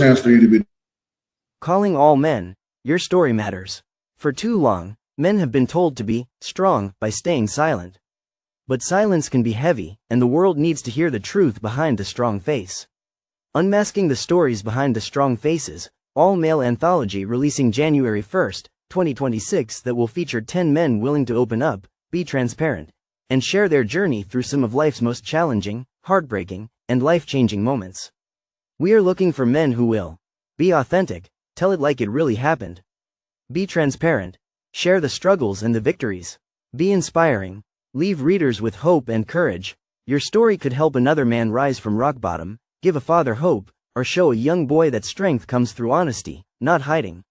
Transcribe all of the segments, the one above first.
chance for you to be. Calling all men, your story matters. For too long, men have been told to be strong by staying silent. But silence can be heavy, and the world needs to hear the truth behind the strong face. Unmasking the stories behind the strong faces, all-male anthology releasing January 1st, 2026 that will feature 10 men willing to open up, be transparent, and share their journey through some of life's most challenging, heartbreaking, and life-changing moments. We are looking for men who will be authentic, tell it like it really happened, be transparent, share the struggles and the victories, be inspiring, leave readers with hope and courage. Your story could help another man rise from rock bottom, give a father hope, or show a young boy that strength comes through honesty, not hiding.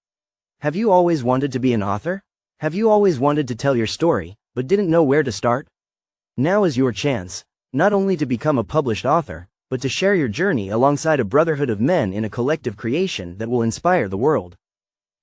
Have you always wanted to be an author? Have you always wanted to tell your story, but didn't know where to start? Now is your chance, not only to become a published author, but to share your journey alongside a brotherhood of men in a collective creation that will inspire the world.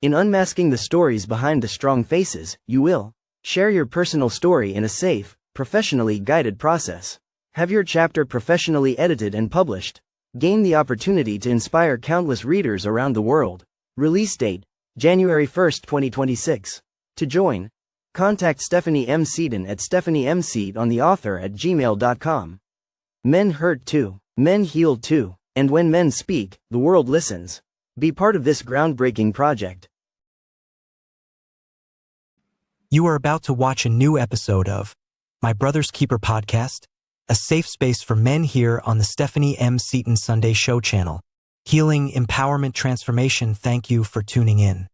In unmasking the stories behind the strong faces, you will share your personal story in a safe, professionally guided process. Have your chapter professionally edited and published. Gain the opportunity to inspire countless readers around the world. Release date, January 1st, 2026. To join, contact Stephanie M. Seaton at stephaniemseat@gmail.com. Men hurt too. Men heal too. And when men speak, the world listens. Be part of this groundbreaking project. You are about to watch a new episode of My Brother's Keeper podcast, a safe space for men here on the Stephanie M. Seaton Sunday Show channel. Healing, empowerment, transformation. Thank you for tuning in.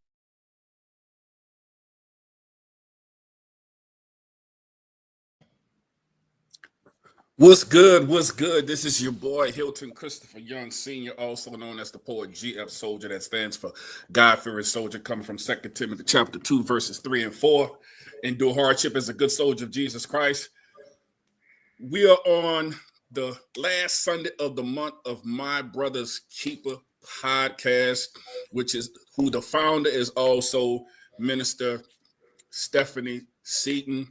What's good? What's good? This is your boy, Hilton Christopher Young Sr., also known as the poet GF Soldier. That stands for God-fearing soldier, coming from 2 Timothy chapter 2, verses 3 and 4. Endure hardship as a good soldier of Jesus Christ. We are on the last Sunday of the month of My Brother's Keeper podcast, which is who the founder is also Minister Stephanie Seaton.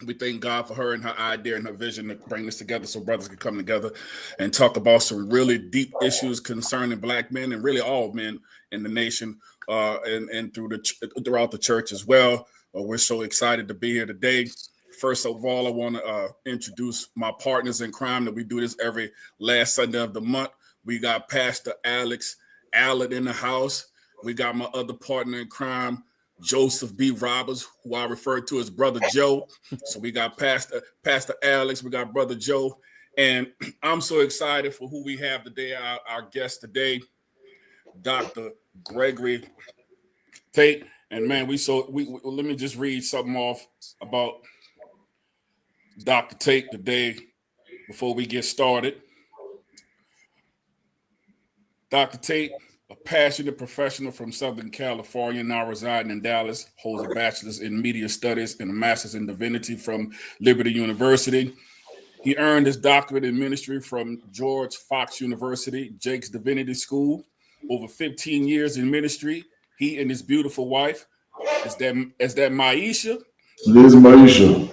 We thank God for her and her idea and her vision to bring this together so brothers can come together and talk about some really deep issues concerning Black men and really all men in the nation and throughout the church as well. We're so excited to be here today. First of all, I want to introduce my partners in crime that we do this every last Sunday of the month. We got Pastor Alex Allen in the house. We got my other partner in crime, Joseph B. Roberts, who I refer to as Brother Joe. So we got Pastor Alex, we got Brother Joe, and I'm so excited for who we have today. Our guest today, Dr. Gregory Tate. And man, let me just read something off about Dr. Tate today before we get started. Dr. Tate, a passionate professional from Southern California, now residing in Dallas, holds a bachelor's in media studies and a master's in divinity from Liberty University. He earned his doctorate in ministry from George Fox University, Jake's Divinity School. Over 15 years in ministry, he and his beautiful wife, is that Maisha? It is Maisha.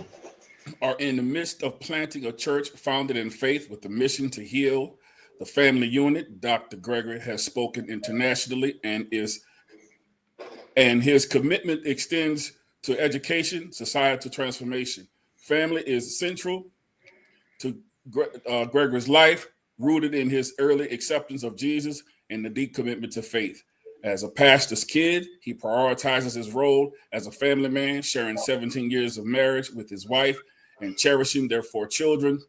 Are in the midst of planting a church founded in faith with the mission to heal the family unit. Dr. Gregory has spoken internationally and his commitment extends to education, societal transformation. Family is central to Gregory's life, rooted in his early acceptance of Jesus and the deep commitment to faith. As a pastor's kid, he prioritizes his role as a family man, sharing 17 years of marriage with his wife and cherishing their 4 children.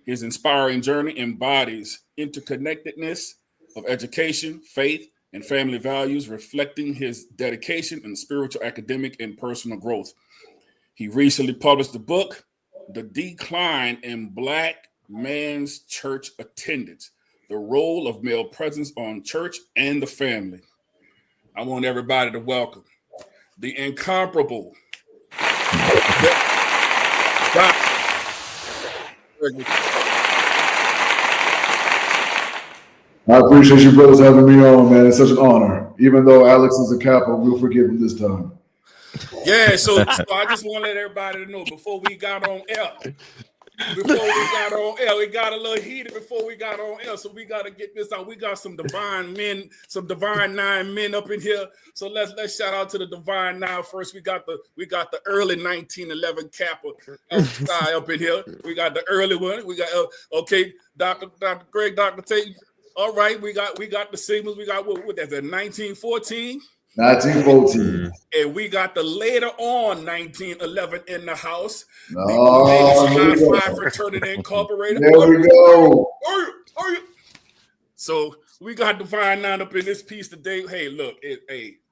His inspiring journey embodies interconnectedness of education, faith, and family values, reflecting his dedication in spiritual, academic, and personal growth. He recently published the book, The Decline in Black Man's Church Attendance, The Role of Male Presence on Church and the Family. I want everybody to welcome the incomparable Dr. I appreciate you brothers having me on, man. It's such an honor. Even though Alex is a capo, we'll forgive him this time. Yeah, so I just want to let everybody know before we got on air, before we got on air. We got a little heated before we got on air, so we got to get this out. We got some divine men, some divine 9 men up in here. So let's shout out to the divine 9 first. We got the early 1911 Kappa guy up in here. We got the early one. We got okay, Dr. Greg, Dr. Tate. All right, we got the signals. We got what that's at 1914. 1914. And we got the later on 1911 in the house. Oh, Fraternity Incorporated. There we go. So we got Divine 9 up in this piece today. Hey, look,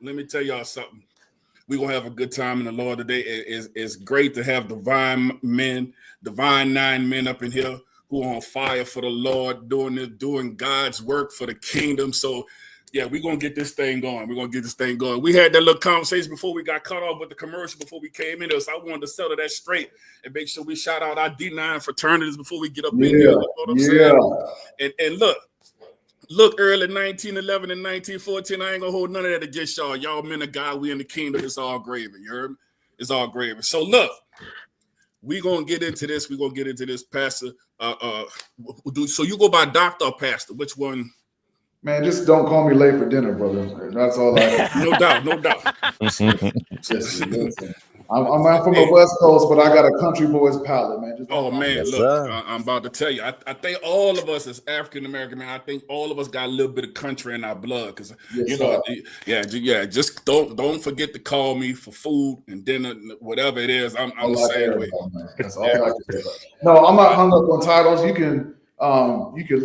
let me tell y'all something. We're going to have a good time in the Lord today. It's great to have divine 9 men up in here who are on fire for the Lord, doing God's work for the kingdom. So yeah, we're going to get this thing going. We had that little conversation before we got cut off with the commercial before we came in there. So I wanted to settle that straight and make sure we shout out our D9 fraternities before we get up in here. You know what I'm saying? And look, early 1911 and 1914, I ain't going to hold none of that against y'all. Y'all men of God, we in the kingdom. It's all gravy. You heard me? It's all gravy. So look, we're going to get into this. Pastor. So you go by Doctor or Pastor? Which one? Man, just don't call me late for dinner, brother. That's all I No doubt. Listen. I'm from the West Coast, but I got a country boy's palate, man. Look, I'm about to tell you. I think all of us as African American, man, I think all of us got a little bit of country in our blood. Because just don't forget to call me for food and dinner, whatever it is. I'm the same way. That's all I can say. No, I'm not hung up on titles. You can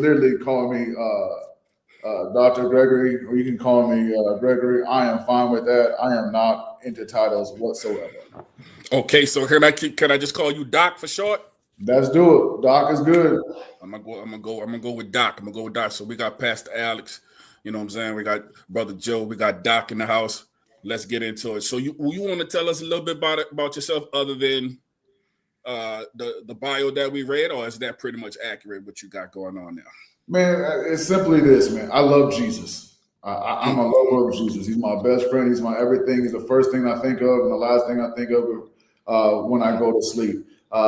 literally call me Dr. Gregory, or you can call me Gregory. I am fine with that. I am not into titles whatsoever. Okay, so can I just call you Doc for short? Let's do it. Doc is good. I'm gonna go with Doc. So we got Pastor Alex. You know what I'm saying? We got Brother Joe. We got Doc in the house. Let's get into it. So you want to tell us a little bit about yourself, other than the bio that we read, or is that pretty much accurate what you got going on now? Man, it's simply this, man. I love Jesus. I'm a lover of Jesus. He's my best friend. He's my everything. He's the first thing I think of and the last thing I think of when I go to sleep.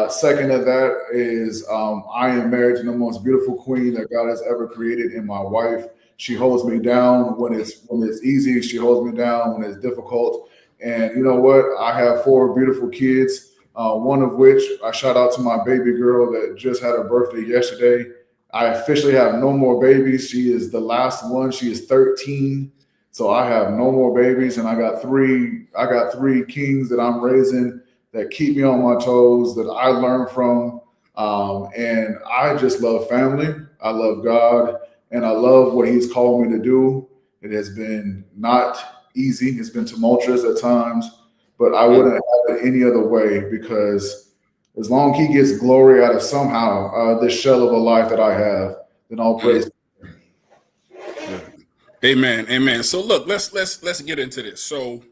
Second of that is I am married to the most beautiful queen that God has ever created in my wife. She holds me down when it's easy. She holds me down when it's difficult. And you know what? I have 4 beautiful kids, one of which I shout out to my baby girl that just had her birthday yesterday. I officially have no more babies. She is the last one. She is 13. So I have no more babies. And I got three kings that I'm raising that keep me on my toes, that I learn from. And I just love family. I love God. And I love what he's called me to do. It has been not easy. It's been tumultuous at times. But I wouldn't have it any other way, because as long as he gets glory out of somehow this shell of a life that I have, then all praise. Amen. So look, let's get into this. So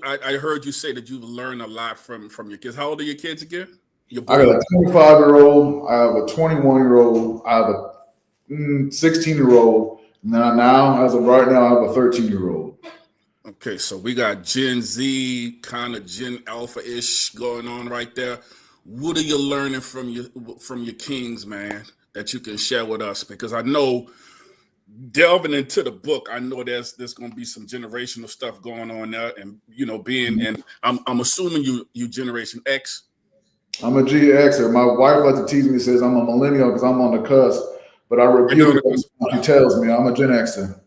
I heard you say that you've learned a lot from your kids. How old are your kids again? I got a 25-year-old. I have a 21-year-old. I have a 16-year-old. Now, as of right now, I have a 13-year-old. Okay, so we got Gen Z, kind of Gen Alpha-ish going on right there. What are you learning from your kings, man, that you can share with us? Because I know, delving into the book, I know there's going to be some generational stuff going on there, and and I'm assuming you Generation X. I'm a Gen Xer. My wife likes to tease me, says I'm a millennial because I'm on the cusp, but I rebuke it. She tells me I'm a Gen Xer.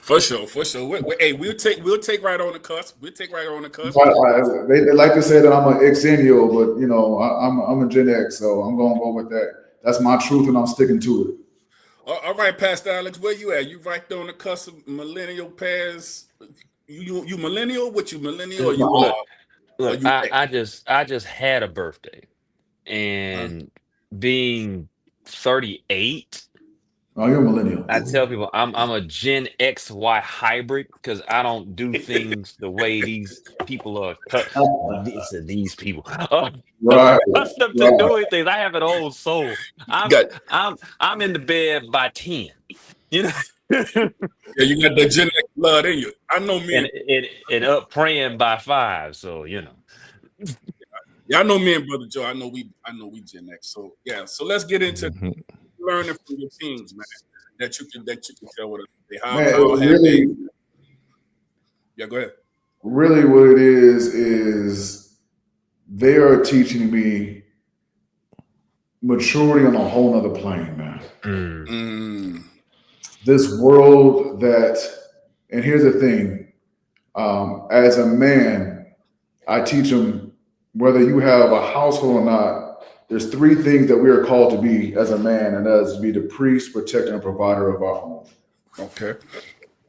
For sure. Hey, we'll take right on the cusp. They like to say that I'm an Xennial, but I'm a Gen X, so I'm gonna go with that. That's my truth, and I'm sticking to it. All right, Pastor Alex, where you at? You right there on the cusp of millennial pairs. You millennial? What you millennial? Or you look, I just had a birthday, and being 38. Oh, you're a millennial. I tell people I'm a Gen XY hybrid, because I don't do things the way these people are. These people accustomed to doing things. I have an old soul. I'm in the bed by 10. Yeah, you got the Gen X blood in you. I know me. And up praying by 5. So Yeah, I know me and Brother Joe. I know we Gen X. So yeah, so let's get into learning from your teams, man. That you can tell what how have they. Yeah, go ahead. Really, what it is they are teaching me maturity on a whole nother plane, man. This world that, and here's the thing, as a man, I teach them whether you have a household or not, there's three things that we are called to be as a man, and that is to be the priest, protector, and provider of our home. Okay.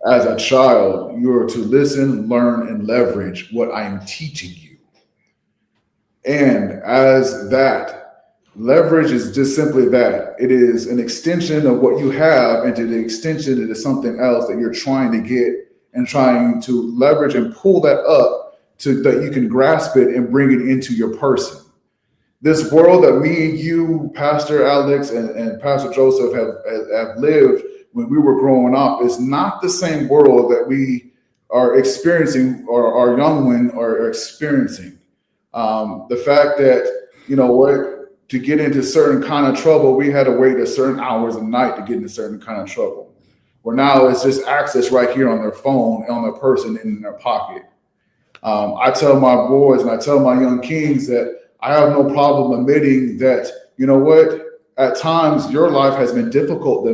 As a child, you are to listen, learn, and leverage what I am teaching you. And as that, leverage is just simply that. It is an extension of what you have, and to the extension, it is something else that you're trying to get and trying to leverage and pull that up so that you can grasp it and bring it into your person. This world that me and you, Pastor Alex and Pastor Joseph have lived when we were growing up is not the same world that we are experiencing or our young ones are experiencing. The fact that, you know what, to get into certain kind of trouble, we had to wait a certain hours of night to get into certain kind of trouble. Where now it's just access right here on their phone, on their person, in their pocket. I tell my boys and I tell my young kings that I have no problem admitting that, you know what, at times your life has been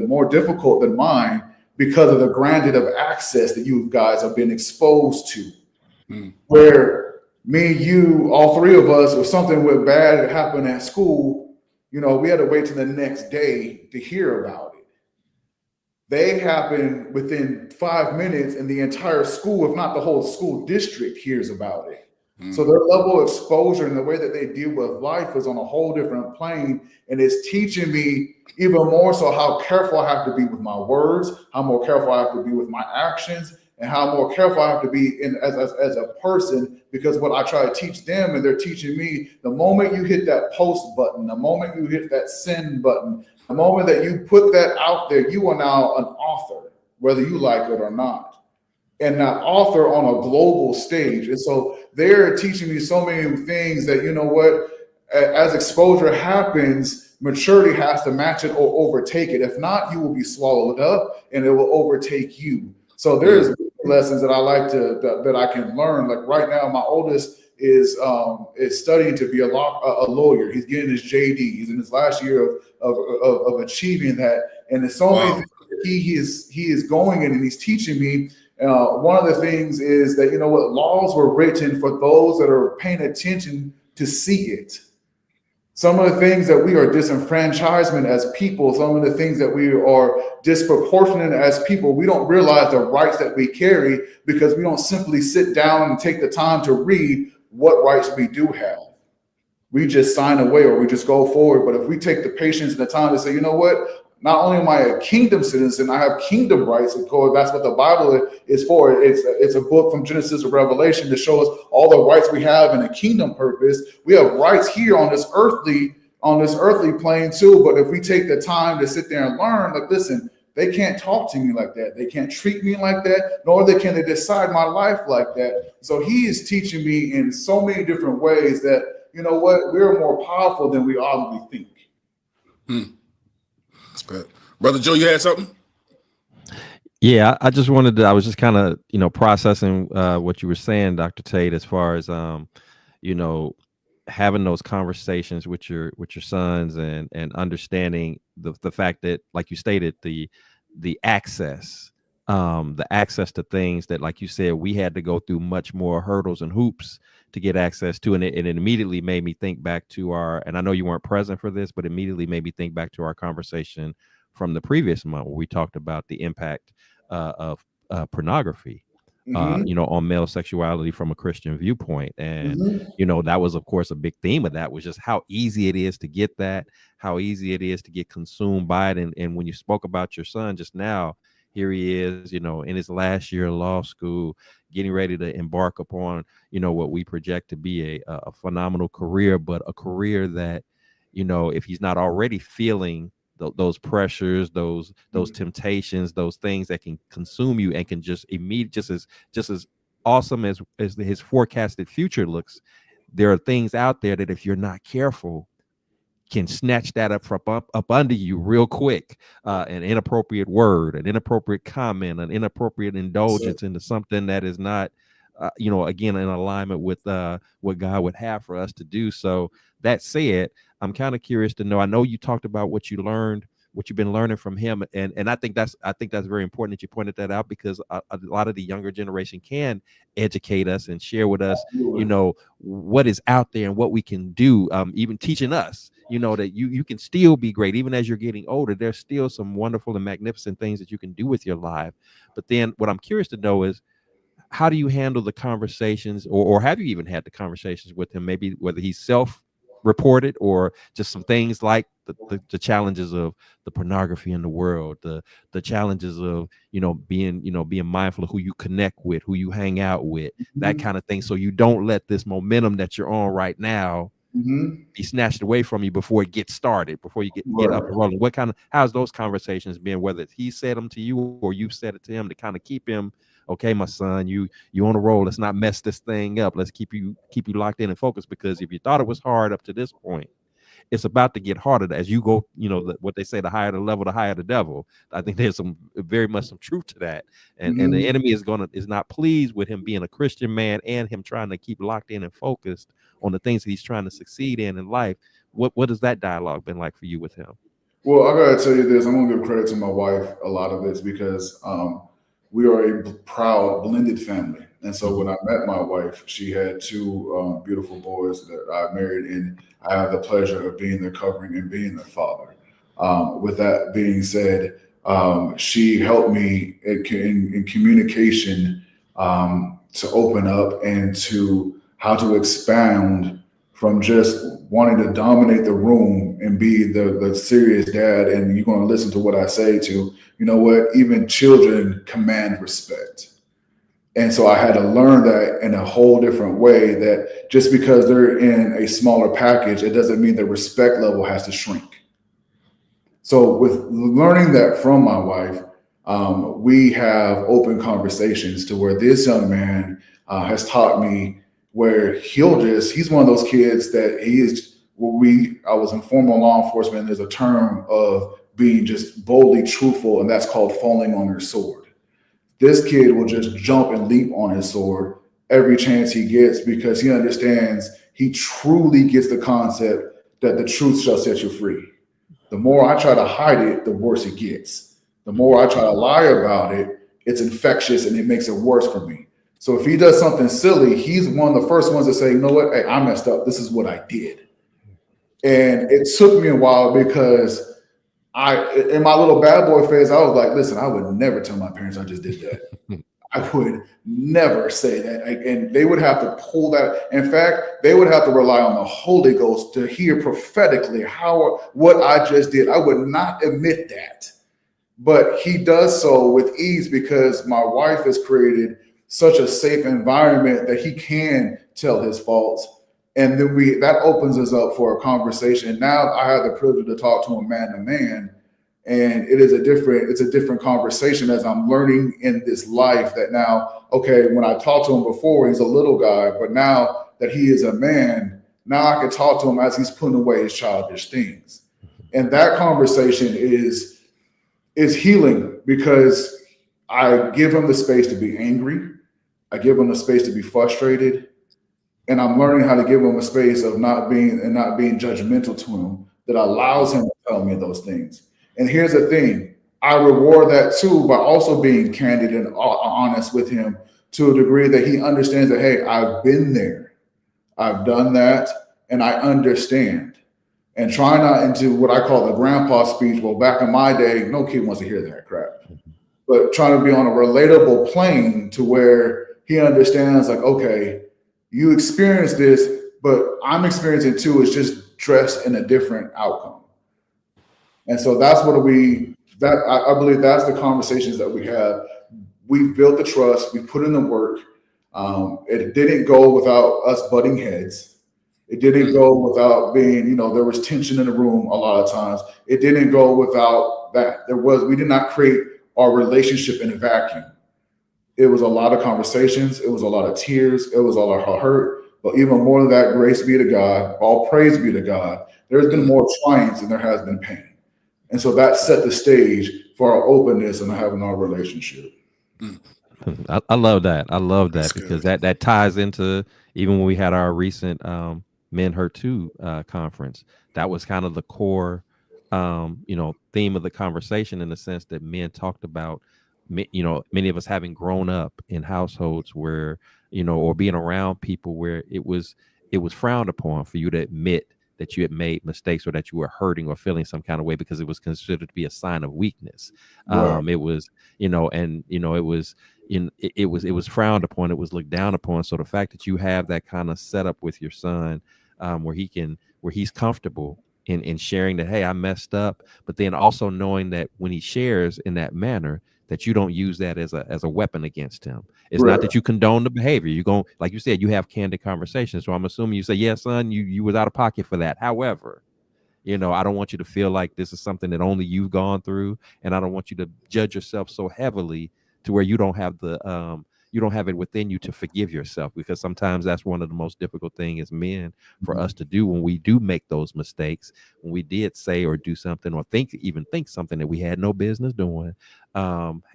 more difficult than mine because of the granted of access that you guys have been exposed to. Where me, you, all three of us, if something went bad happened at school, you know, we had to wait till the next day to hear about it. They happen within 5 minutes and the entire school, if not the whole school district, hears about it. So their level of exposure and the way that they deal with life is on a whole different plane. And it's teaching me even more so how careful I have to be with my words, how more careful I have to be with my actions, and how more careful I have to be as a person, because what I try to teach them and they're teaching me, the moment you hit that post button, the moment you hit that send button, the moment that you put that out there, you are now an author, whether you like it or not. And that author on a global stage. And so they're teaching me so many things that, you know what, as exposure happens, maturity has to match it or overtake it. If not, you will be swallowed up and it will overtake you. So there's lessons that I like that I can learn. Like right now, my oldest is studying to be a lawyer. He's getting his JD. He's in his last year of achieving that. And there's so many things he is going in, and he's teaching me. One of the things is that, you know what, laws were written for those that are paying attention to see it. Some of the things that we are disenfranchisement as people, some of the things that we are disproportionate as people, we don't realize the rights that we carry because we don't simply sit down and take the time to read what rights we do have. We just sign away or we just go forward. But if we take the patience and the time to say, you know what, not only am I a kingdom citizen, I have kingdom rights. Of course, that's what the Bible is for. It's a book from Genesis to Revelation to show us all the rights we have in a kingdom purpose. We have rights here on this earthly plane too. But if we take the time to sit there and learn, like, listen, they can't talk to me like that. They can't treat me like that, nor can they decide my life like that. So he is teaching me in so many different ways that, you know what, we're more powerful than we audibly think. Good. Brother Joe, you had something? Yeah, I just wanted to, I was just kind of, processing what you were saying, Dr. Tate, as far as, having those conversations with your sons and understanding the fact that, like you stated, the access to things that, like you said, we had to go through much more hurdles and hoops to get access to. And it immediately made me think back to and I know you weren't present for this, but immediately made me think back to our conversation from the previous month where we talked about the impact of pornography, on male sexuality from a Christian viewpoint. And, that was, of course, a big theme of that was just how easy it is to get that, how easy it is to get consumed by it. And when you spoke about your son just now, here he is, in his last year of law school, getting ready to embark upon, what we project to be a phenomenal career, but a career that, if he's not already feeling those pressures, those temptations, those things that can consume you and can just as awesome as his forecasted future looks, there are things out there that if you're not careful, can snatch that up under you real quick. An inappropriate word, an inappropriate comment, an inappropriate indulgence into something that is not, again, in alignment with what God would have for us to do. So that said, I'm kind of curious to know. I know you talked about what you learned, what you've been learning from him, and I think that's very important that you pointed that out, because a lot of the younger generation can educate us and share with us, what is out there and what we can do, even teaching us, that you can still be great even as you're getting older. There's still some wonderful and magnificent things that you can do with your life. But then what I'm curious to know is, how do you handle the conversations, or have you even had the conversations with him, maybe whether he's self-reported or just some things like the challenges of the pornography in the world, the challenges of being mindful of who you connect with, who you hang out with, that kind of thing, so you don't let this momentum that you're on right now be snatched away from you before it gets started, before you get up and rolling. How's those conversations been, whether he said them to you or you said it to him, to kind of keep him, okay, my son, you on a roll, let's not mess this thing up, let's keep you locked in and focused, because if you thought it was hard up to this point, it's about to get harder as you go, what they say, the higher the level, the higher the devil. I think there's very much some truth to that. And the enemy is not pleased with him being a Christian man and him trying to keep locked in and focused on the things that he's trying to succeed in life. What has that dialogue been like for you with him? Well, I gotta tell you this, I'm gonna give credit to my wife a lot of this, because we are a proud blended family. And so when I met my wife, she had two beautiful boys that I married, and I have the pleasure of being their covering and being their father. With that being said, she helped me in communication to open up and to how to expound from just wanting to dominate the room and be the serious dad, and you're going to listen to what I say, to, you know what, even children command respect. And so I had to learn that in a whole different way, that just because they're in a smaller package, it doesn't mean the respect level has to shrink. So with learning that from my wife, we have open conversations to where this young man has taught me, where he's one of those kids that he is, I was in formal law enforcement, there's a term of being just boldly truthful, and that's called falling on your sword. This kid will just jump and leap on his sword every chance he gets, because he understands, he truly gets the concept that the truth shall set you free. The more I try to hide it, the worse it gets. The more I try to lie about it, it's infectious and it makes it worse for me. So if he does something silly, he's one of the first ones to say, you know what, hey, I messed up. This is what I did. And it took me a while, because in my little bad boy phase, I was like, listen, I would never tell my parents I just did that. I would never say that. And they would have to pull that. In fact, they would have to rely on the Holy Ghost to hear prophetically what I just did. I would not admit that. But he does so with ease, because my wife has created such a safe environment that he can tell his faults. And then that opens us up for a conversation. Now I have the privilege to talk to him man to man, and it's a different conversation, as I'm learning in this life that now, okay, when I talked to him before, he's a little guy, but now that he is a man, now I can talk to him as he's putting away his childish things. And that conversation is healing, because I give him the space to be angry. I give him the space to be frustrated. And I'm learning how to give him a space of not being judgmental to him, that allows him to tell me those things. And here's the thing, I reward that too by also being candid and honest with him, to a degree that he understands that, hey, I've been there, I've done that, and I understand. And try not into what I call the grandpa speech. Well, back in my day, no kid wants to hear that crap. But trying to be on a relatable plane to where he understands, like, okay, you experienced this, but I'm experiencing too. It's just dressed in a different outcome. And so that's what I believe that's the conversations that we have. We've built the trust. We put in the work. It didn't go without us butting heads. It didn't go without being, there was tension in the room a lot of times. It didn't go without that. We did not create our relationship in a vacuum. It was a lot of conversations. It was a lot of tears. It was a lot of hurt. But even more than that, grace be to God, all praise be to God. There's been more triumphs than there has been pain. And so that set the stage for our openness and having our relationship. I love that. I love that That's because good. that ties into even when we had our recent Men Hurt Too conference. That was kind of the core, theme of the conversation, in the sense that men talked about, many of us having grown up in households where, or being around people where it was frowned upon for you to admit that you had made mistakes, or that you were hurting or feeling some kind of way, because it was considered to be a sign of weakness. Right. It was, it was it was frowned upon. It was looked down upon. So the fact that you have that kind of setup with your son, where he's comfortable in sharing that, hey, I messed up, but then also knowing that when he shares in that manner, that you don't use that as a weapon against him. It's Right. not that you condone the behavior. You go, like you said, you have candid conversations. So I'm assuming you say, yeah, son, you was out of pocket for that. However, I don't want you to feel like this is something that only you've gone through, and I don't want you to judge yourself so heavily to where you don't have it within you to forgive yourself, because sometimes that's one of the most difficult things as men for us to do when we do make those mistakes, when we did say or do something or think something that we had no business doing,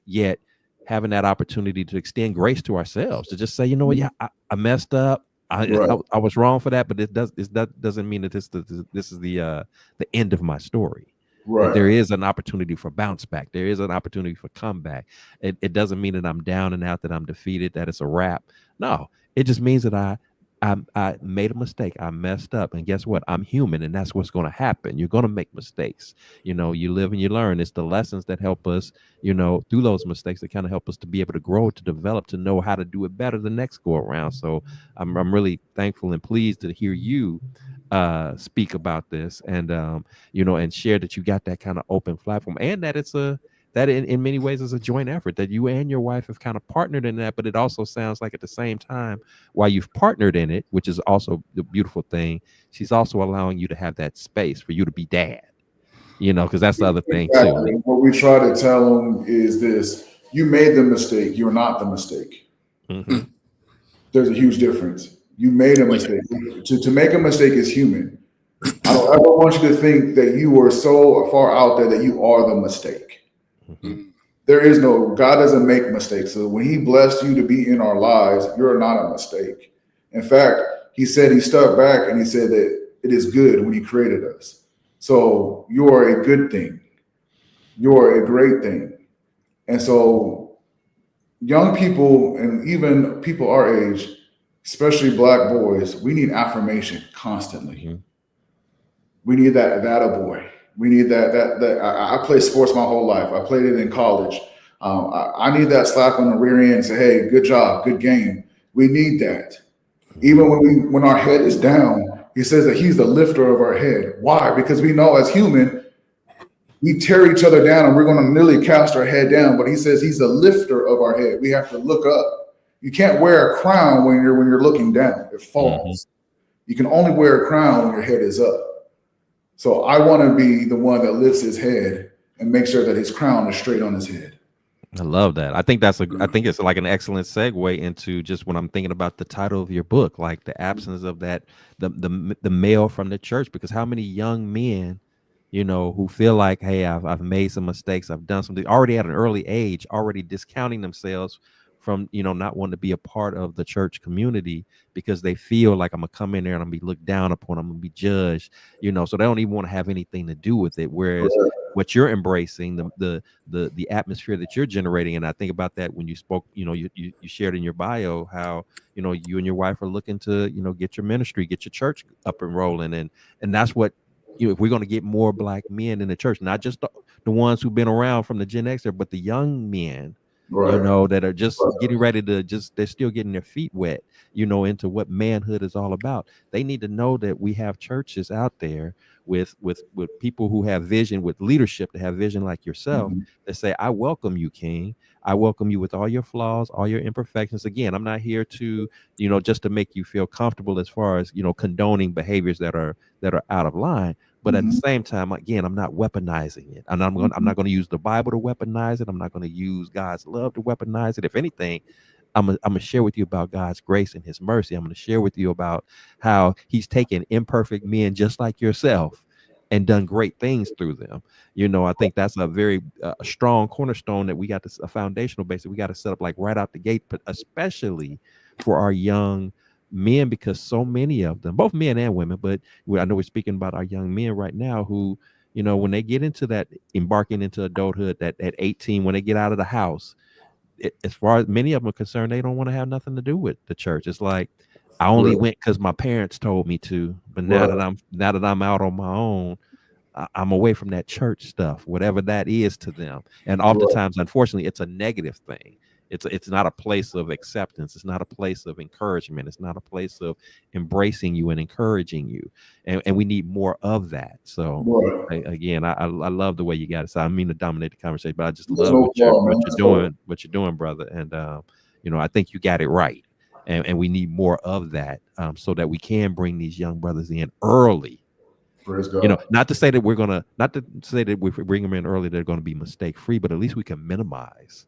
yet having that opportunity to extend grace to ourselves, to just say, you know what, yeah, I messed up. Right. I was wrong for that, but that doesn't mean that this is the end of my story. That there Right. is an opportunity for bounce back. There is an opportunity for comeback. It doesn't mean that I'm down and out, that I'm defeated, that it's a wrap. No, it just means that I made a mistake. I messed up, and guess what? I'm human, and that's what's going to happen. You're going to make mistakes. You live and you learn. It's the lessons that help us, through those mistakes, that kind of help us to be able to grow, to develop, to know how to do it better the next go around. So I'm really thankful and pleased to hear you speak about this, and and share that you got that kind of open platform, and that it's that in many ways is a joint effort, that you and your wife have kind of partnered in that. But it also sounds like at the same time, while you've partnered in it, which is also the beautiful thing, she's also allowing you to have that space for you to be dad, because that's the other thing too. Exactly. What we try to tell them is this: you made the mistake. You're not the mistake. Mm-hmm. There's a huge difference. You made a mistake. To make a mistake is human. I don't ever want you to think that you are so far out there that you are the mistake. Mm-hmm. God doesn't make mistakes. So when he blessed you to be in our lives, you're not a mistake. In fact, he stepped back and he said that it is good when he created us. So you are a good thing. You are a great thing. And so young people, and even people our age, especially Black boys, we need affirmation constantly. Mm-hmm. We need that attaboy. We need that. I played sports my whole life. I played it in college. I need that slap on the rear end and say, "Hey, good job, good game." We need that. Even when our head is down, he says that he's the lifter of our head. Why? Because we know as human, we tear each other down and we're going to nearly cast our head down. But he says he's the lifter of our head. We have to look up. You can't wear a crown when you're looking down. It falls. Mm-hmm. You can only wear a crown when your head is up. So I want to be the one that lifts his head and make sure that his crown is straight on his head. I love that. I think it's like an excellent segue into just when I'm thinking about the title of your book, like the absence of that, the male from the church, because how many young men, who feel like, hey, I've made some mistakes, I've done something already at an early age, already discounting themselves from, not wanting to be a part of the church community because they feel like I'm gonna come in there and I'm gonna be looked down upon, I'm gonna be judged, so they don't even want to have anything to do with it. Whereas what you're embracing, the atmosphere that you're generating, and I think about that when you spoke, you shared in your bio how, you and your wife are looking to, get your ministry, get your church up and rolling, and that's what, if we're going to get more Black men in the church, not just the ones who've been around from the Gen X, but the young men, that are just getting ready to they're still getting their feet wet, into what manhood is all about. They need to know that we have churches out there with people who have vision, with leadership to have vision like yourself, mm-hmm. that say, I welcome you, King. I welcome you with all your flaws, all your imperfections. Again, I'm not here to, just to make you feel comfortable as far as, condoning behaviors that are out of line. But mm-hmm. at the same time, again, I'm not weaponizing it. And I'm not going to use the Bible to weaponize it. I'm not going to use God's love to weaponize it. If anything, I'm gonna share with you about God's grace and his mercy. I'm gonna share with you about how he's taken imperfect men just like yourself and done great things through them. I think that's a very strong cornerstone that we got a foundational base that we got to set up like right out the gate, but especially for our young men, because so many of them, both men and women, but I know we're speaking about our young men right now who, when they get into that, embarking into adulthood, that at 18, when they get out of the house, as far as many of them are concerned, they don't want to have nothing to do with the church. It's like, I only went because my parents told me to, but now that I'm out on my own, I'm away from that church stuff, whatever that is to them. And oftentimes, unfortunately, it's a negative thing. It's not a place of acceptance. It's not a place of encouragement. It's not a place of embracing you and encouraging you. And we need more of that. So again, I love the way you got it. So I mean to dominate the conversation, but I just love what you're doing, brother. And I think you got it right. And we need more of that so that we can bring these young brothers in early. Praise God. Not to say that if we bring them in early, they're going to be mistake free, but at least we can minimize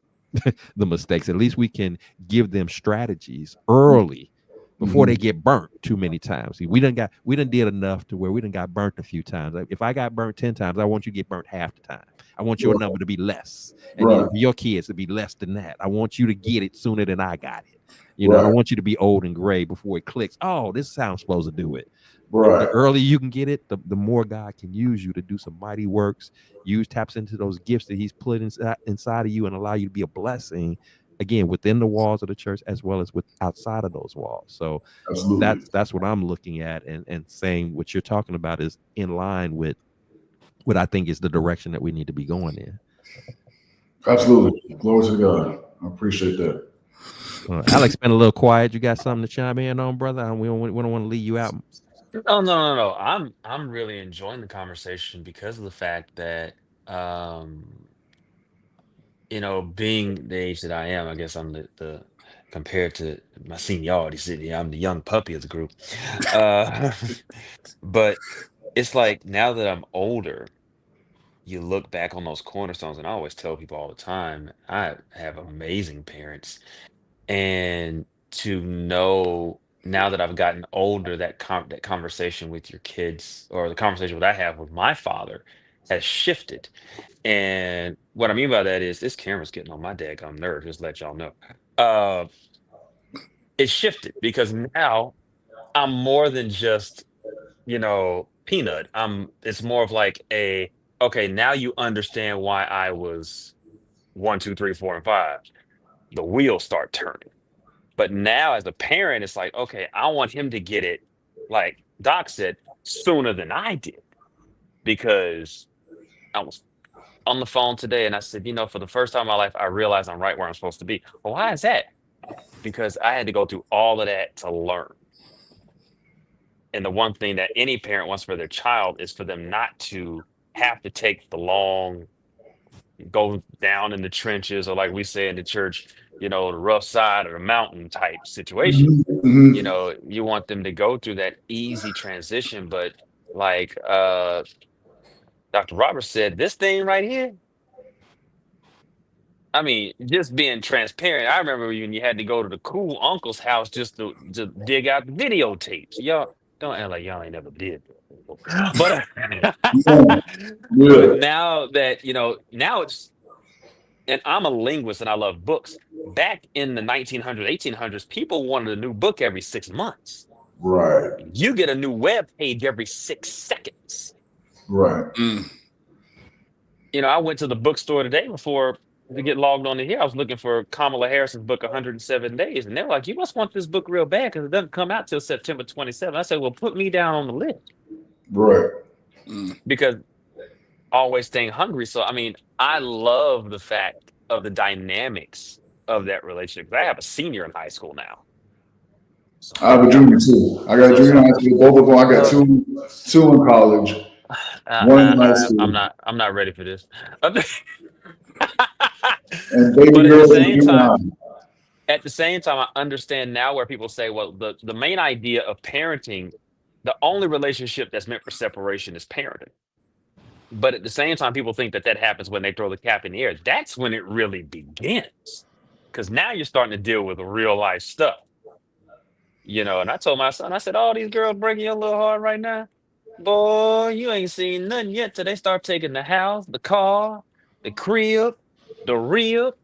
the mistakes. At least we can give them strategies early before they get burnt too many times. See, we done did enough to where we done got burnt a few times. If I got burnt 10 times, I want you to get burnt half the time. I want your number to be less, and your kids to be less than that. I want you to get it sooner than I got it. I don't want you to be old and gray before it clicks. Oh, this is how I'm supposed to do it. The earlier you can get it, the more God can use you to do some mighty works. Taps into those gifts that he's put inside of you and allow you to be a blessing, again, within the walls of the church as well as outside of those walls. So that's what I'm looking at and saying what you're talking about is in line with what I think is the direction that we need to be going in. Absolutely. Glory to God. I appreciate that. Alex, been a little quiet. You got something to chime in on, brother? We don't want to leave you out. No. I'm really enjoying the conversation because of the fact that being the age that I am, I guess I'm the compared to my seniority sitting here, I'm the young puppy of the group. But it's like now that I'm older, you look back on those cornerstones, and I always tell people all the time, I have amazing parents. And to know now that I've gotten older, that conversation with your kids, or the conversation that I have with my father, has shifted. And what I mean by that is this camera's getting on my daggum nerves, just to let y'all know. It shifted because now I'm more than just, peanut. It's more of like okay, now you understand why I was 1, 2, 3, 4, and 5. The wheels start turning. But now as a parent, it's like, okay, I want him to get it, like Doc said, sooner than I did. Because I was on the phone today and I said, for the first time in my life, I realized I'm right where I'm supposed to be. Well, why is that? Because I had to go through all of that to learn. And the one thing that any parent wants for their child is for them not to have to take the long, go down in the trenches, or like we say in the church, the rough side of the mountain type situation. You want them to go through that easy transition. But like Dr. Roberts said, this thing right here, I mean, just being transparent. I remember when you had to go to the cool uncle's house just to dig out the videotapes. Y'all don't act like y'all ain't never did. But but now that now it's, and I'm a linguist and I love books. Back in the 1900s, 1800s, people wanted a new book every 6 months. Right. You get a new web page every 6 seconds. Right. I went to the bookstore today before to get logged on to here. I was looking for Kamala Harris's book, 107 Days. And they're like, you must want this book real bad because it doesn't come out till September 27th. I said, well, put me down on the list. Right. Because always staying hungry. So, I mean, I love the fact of the dynamics of that relationship. I have a senior in high school now. So, I have a junior too. I got a junior in high school. Both of them. I got two in college. One in high school. I'm not ready for this. And baby but girl at the same time, I understand now where people say, well, the main idea of parenting, the only relationship that's meant for separation is parenting. But at the same time, people think that happens when they throw the cap in the air. That's when it really begins. because now you're starting to deal with real life stuff. And I told my son, I said, all these girls breaking your little heart right now, boy, you ain't seen nothing yet till they start taking the house, the car, the crib, the rib.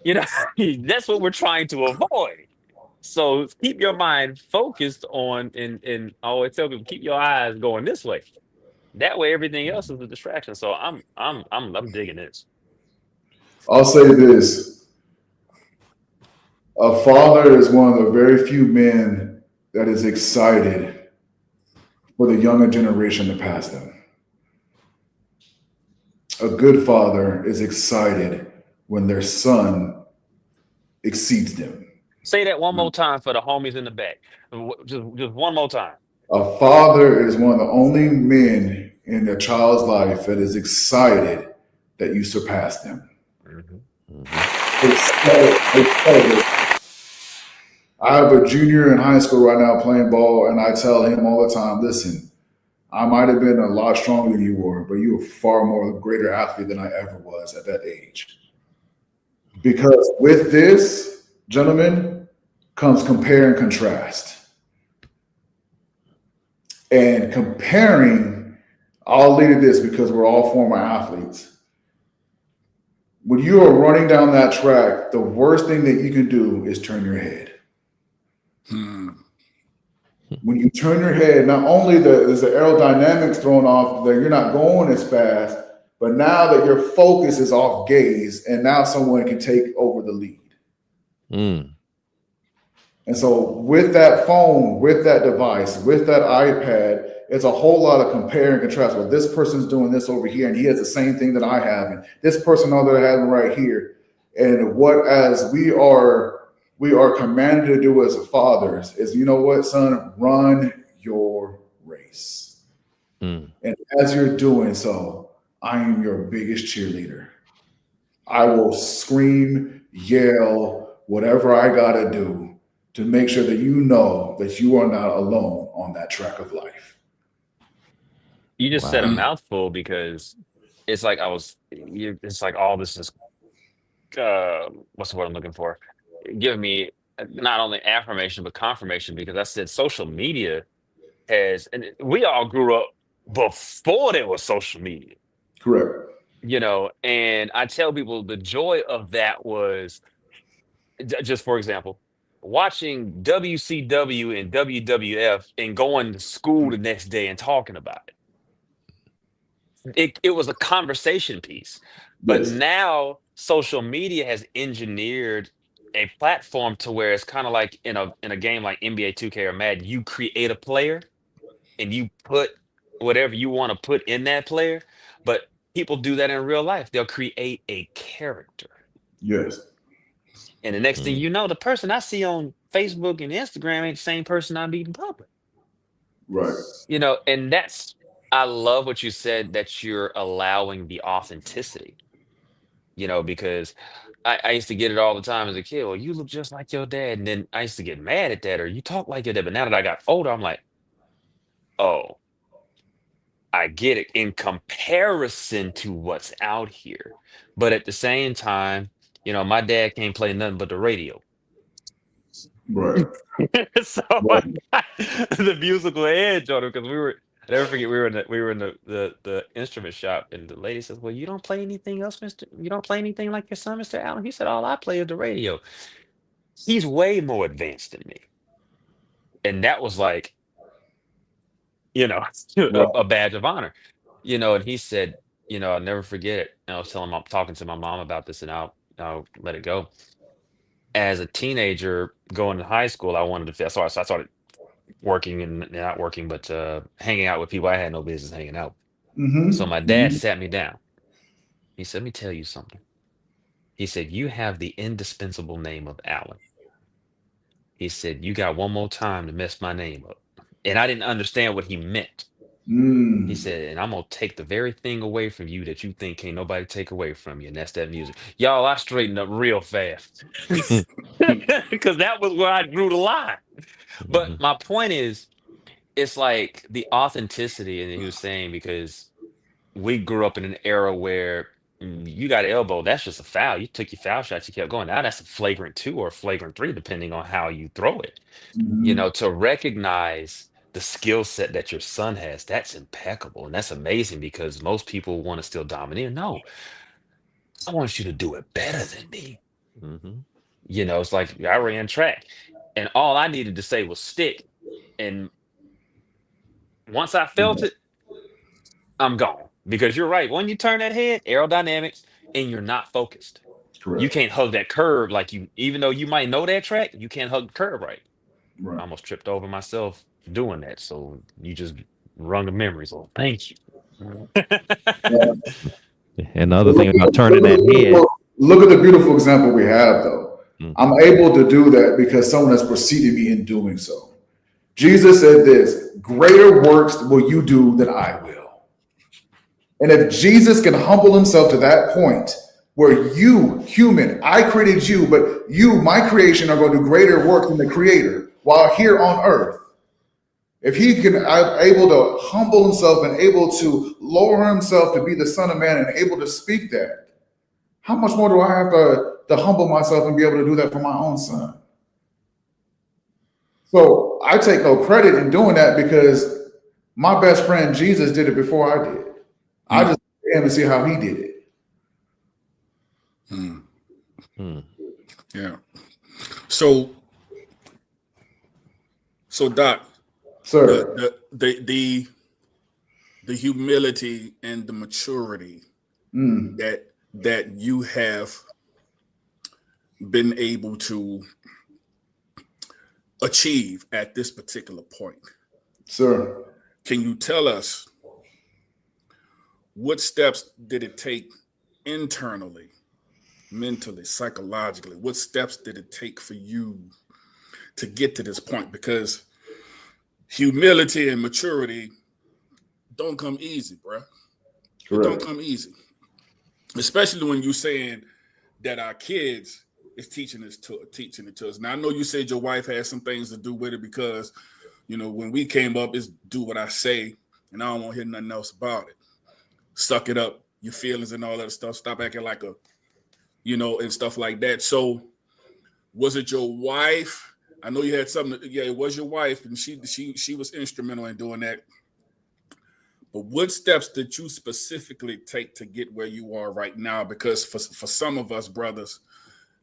You know, that's what we're trying to avoid. So keep your mind focused on, and I always tell people, keep your eyes going this way. That way, everything else is a distraction. So I'm digging this. I'll say this: a father is one of the very few men that is excited for the younger generation to pass them. A good father is excited when their son exceeds them. Say that one more time for the homies in the back. Just one more time. A father is one of the only men in a child's life that is excited that you surpass them. Excited. I have a junior in high school right now playing ball, and I tell him all the time, listen, I might have been a lot stronger than you were, but you were far more greater athlete than I ever was at that age. Because with this, gentlemen, comes compare and contrast. And comparing, I'll lead to this because we're all former athletes. When you are running down that track, the worst thing that you can do is turn your head. When you turn your head, not only is the aerodynamics thrown off, that you're not going as fast, but now that your focus is off gaze, and now someone can take over the lead. And so with that phone, with that device, with that iPad, it's a whole lot of compare and contrast. Well, this person's doing this over here, and he has the same thing that I have, and this person on the other hand right here. And what as we are commanded to do as fathers is, you know what, son, run your race. And as you're doing so, I am your biggest cheerleader. I will scream, yell, whatever I gotta do to make sure that you know that you are not alone on that track of life. You just said a mouthful, because it's like it's like all this is, what's the word I'm looking for? Giving me not only affirmation, but confirmation, because I said social media and we all grew up before there was social media. Correct. And I tell people the joy of that was, just for example, watching WCW and WWF and going to school the next day and talking about it. It was a conversation piece. But Yes. now social media has engineered a platform to where it's kind of like in a game like NBA 2K or Madden, you create a player and you put whatever you want to put in that player. But people do that in real life. They'll create a character. Yes. And the next thing you know, the person I see on Facebook and Instagram ain't the same person I meet in public. Right. And I love what you said, that you're allowing the authenticity, because I used to get it all the time as a kid. Well, you look just like your dad. And then I used to get mad at that, or you talk like your dad. But now that I got older, I'm like, oh, I get it in comparison to what's out here. But at the same time, my dad can't play nothing but the radio. Right. So the musical edge on it, because I never forget, we were in the instrument shop, and the lady says, well, you don't play anything else, Mr. You don't play anything like your son, Mr. Allen? He said, all I play is the radio. He's way more advanced than me. And that was like, a badge of honor. And he said, I'll never forget it. And I was talking to my mom about this, and I'll let it go. As a teenager going to high school, I wanted to, so I started working, and not working, but hanging out with people I had no business hanging out. So my dad sat me down. He said, let me tell you something. He said, you have the indispensable name of Allen. He said, you got one more time to mess my name up. And I didn't understand what he meant. He said, and I'm going to take the very thing away from you that you think can't nobody take away from you. And that's that music. Y'all, I straightened up real fast. Because that was where I drew the line. But my point is, it's like the authenticity, and he was saying, because we grew up in an era where, You got an elbow. That's just a foul. You took your foul shot. You kept going. Now that's a flagrant 2 or a flagrant 3, depending on how you throw it. Mhm. To recognize the skill set that your son has, that's impeccable. And that's amazing because most people want to still dominate. No, I want you to do it better than me. Mm-hmm. It's like I ran track and all I needed to say was stick. And once I felt it, I'm gone. Because you're right. When you turn that head, aerodynamics, and you're not focused. You Correct. can't hug that curb like even though you might know that track, you can't hug the curb right. I Right. almost tripped over myself doing that. So you just rung the memories on. Thank you. And the other Look thing at, about turning look at that the head. look at the beautiful example we have, though. Mm. I'm able to do that because someone has preceded me in doing so. Jesus said this, greater works will you do than I will. And if Jesus can humble himself to that point where you, human, I created you, but you, my creation, are going to do greater work than the creator while here on earth. If he can able to humble himself and able to lower himself to be the Son of Man and able to speak that, how much more do I have to humble myself and be able to do that for my own son? So I take no credit in doing that because my best friend Jesus did it before I did. I just look at him and see how he did it. Yeah. So Doc, Sir. the humility and the maturity that you have been able to achieve at this particular point. Sir. Can you tell us what steps did it take internally, mentally, psychologically? What steps did it take for you to get to this point? Because humility and maturity don't come easy, bro. It don't come easy. Especially when you're saying that our kids is teaching it to us. Now I know you said your wife has some things to do with it because, when we came up, it's do what I say, and I don't want to hear nothing else about it. Suck it up, your feelings and all that stuff. Stop acting like and stuff like that. So, was it your wife? I know you had something. Yeah, it was your wife, and she was instrumental in doing that. But what steps did you specifically take to get where you are right now? Because for some of us brothers,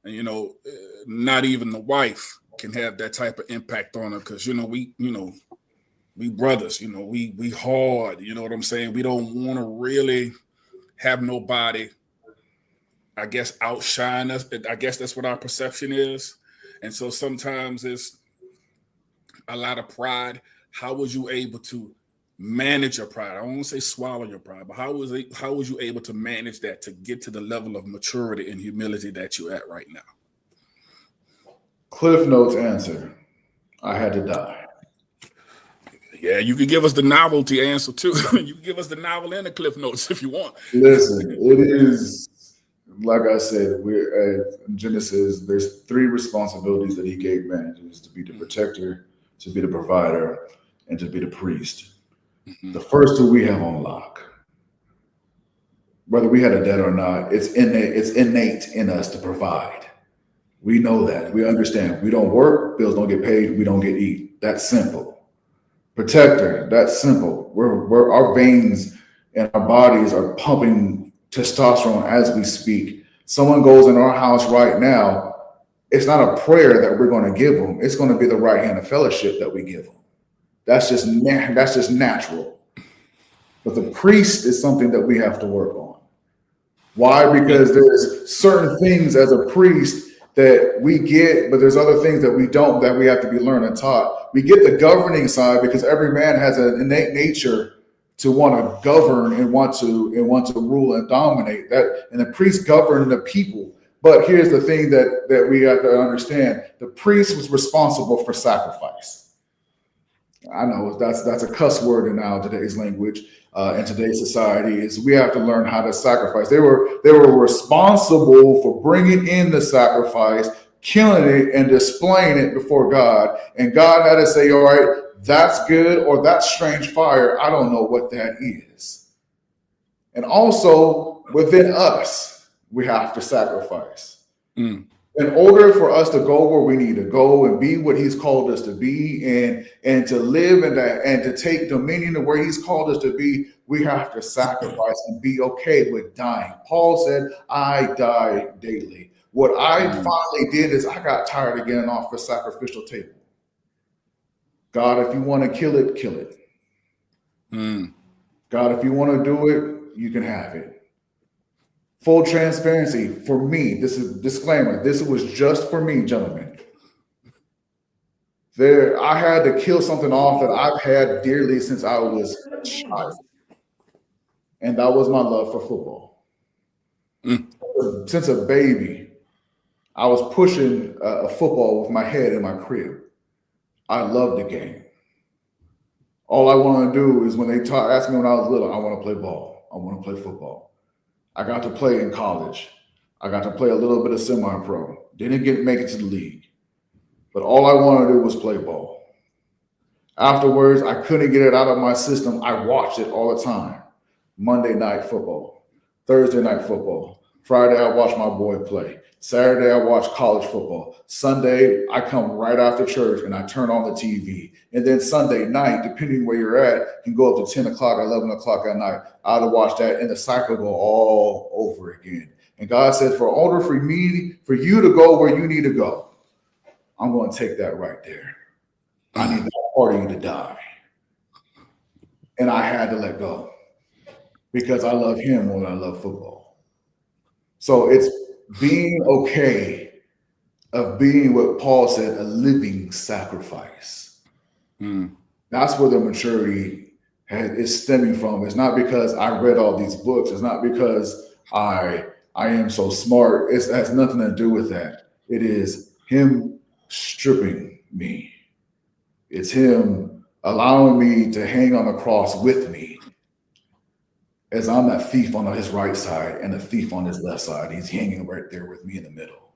not even the wife can have that type of impact on her. Because we brothers, we hard. You know what I'm saying? We don't want to really have nobody, I guess, outshine us. I guess that's what our perception is. And so sometimes it's a lot of pride. How was you able to manage your pride? I don't want to say swallow your pride, but how was you able to manage that to get to the level of maturity and humility that you're at right now? Cliff Notes answer. I had to die. Yeah, you could give us the novelty answer too. You can give us the novel and the Cliff Notes if you want. Listen, it is, like I said, we're at Genesis, there's 3 responsibilities that he gave man. It is to be the protector, to be the provider, and to be the priest. The first 2 we have on lock. Whether we had a debt or not, it's innate in us to provide. We know that. We understand. We don't work, bills don't get paid, we don't get eat. That's simple. Protector, that's simple. We're our veins and our bodies are pumping testosterone as we speak. Someone goes in our house right now, it's not a prayer that we're going to give them. It's going to be the right hand of fellowship that we give them. That's just natural. But the priest is something that we have to work on. Why? Because there's certain things as a priest that we get, but there's other things that we don't, that we have to be learned and taught. We get the governing side because every man has an innate nature to want to govern and want to rule and dominate. That, and the priests govern the people. But here's the thing that we have to understand: the priest was responsible for sacrifice. I know that's a cuss word in now today's language, in today's society. Is we have to learn how to sacrifice. They were responsible for bringing in the sacrifice, killing it, and displaying it before God. And God had to say, "All right, that's good," or "That's strange fire. I don't know what that is." And also within us, we have to sacrifice. In order for us to go where we need to go and be what he's called us to be, and to live in that and to take dominion of where he's called us to be, we have to sacrifice and be okay with dying. Paul said, I die daily. What I finally did is I got tired of getting off the sacrificial table. God, if you want to kill it, kill it. God, if you want to do it, you can have it. Full transparency for me. This is disclaimer. This was just for me, gentlemen. I had to kill something off that I've had dearly since I was a child. And that was my love for football. Since a baby, I was pushing a football with my head in my crib. I loved the game. All I want to do is when they asked me when I was little, I want to play ball. I want to play football. I got to play in college. I got to play a little bit of semi-pro. Didn't make it to the league. But all I wanted to do was play ball. Afterwards, I couldn't get it out of my system. I watched it all the time. Monday night football, Thursday night football. Friday, I watched my boy play. Saturday, I watch college football. Sunday, I come right after church and I turn on the TV. And then Sunday night, depending where you're at, can go up to 10 o'clock, 11 o'clock at night. I'd watch that and the cycle go all over again. And God said, for you to go where you need to go, I'm going to take that right there. I need that part of you to die. And I had to let go because I love him more than I love football. So it's being okay of being what Paul said, a living sacrifice. That's where the maturity is stemming from. It's not because I read all these books. It's not because I am so smart. It has nothing to do with that. It is him stripping me. It's him allowing me to hang on the cross with me as I'm that thief on his right side and the thief on his left side. He's hanging right there with me in the middle.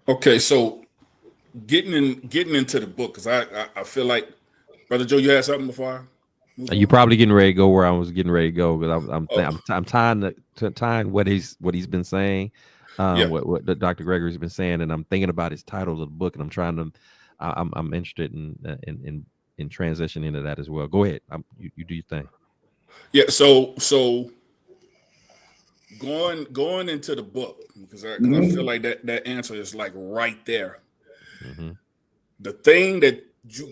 Okay, so getting into the book, because I feel like, Brother Joe, you had something before? You're probably getting ready to go where I was getting ready to go, because I'm tying what he's been saying, what Dr. Gregory's been saying, and I'm thinking about his title of the book, and I'm interested in transitioning into that as well. Go ahead, you do your thing. Yeah, so going into the book, because I feel like that answer is like right there. The thing that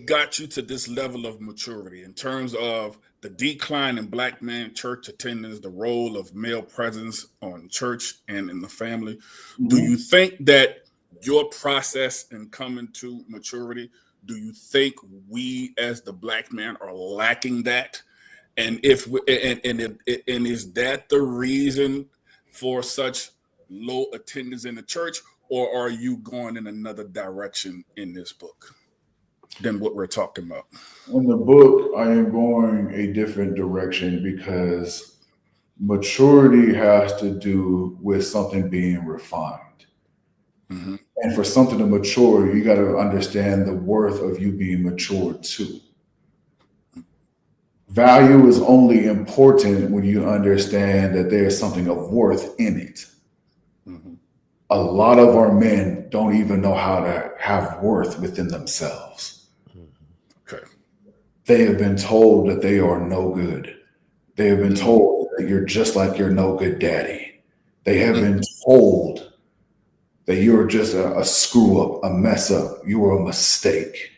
got you to this level of maturity in terms of the decline in Black man church attendance, the role of male presence on church and in the family. Do you think that your process in coming to maturity, do you think we as the Black man are lacking that? And is that the reason for such low attendance in the church, or are you going in another direction in this book than what we're talking about? In the book, I am going a different direction because maturity has to do with something being refined. And for something to mature, you got to understand the worth of you being matured too. Value is only important when you understand that there's something of worth in it. A lot of our men don't even know how to have worth within themselves. Okay. They have been told that they are no good. They have been told that you're just like your no good daddy. They have been told that you're just a screw up, a mess up. You are a mistake.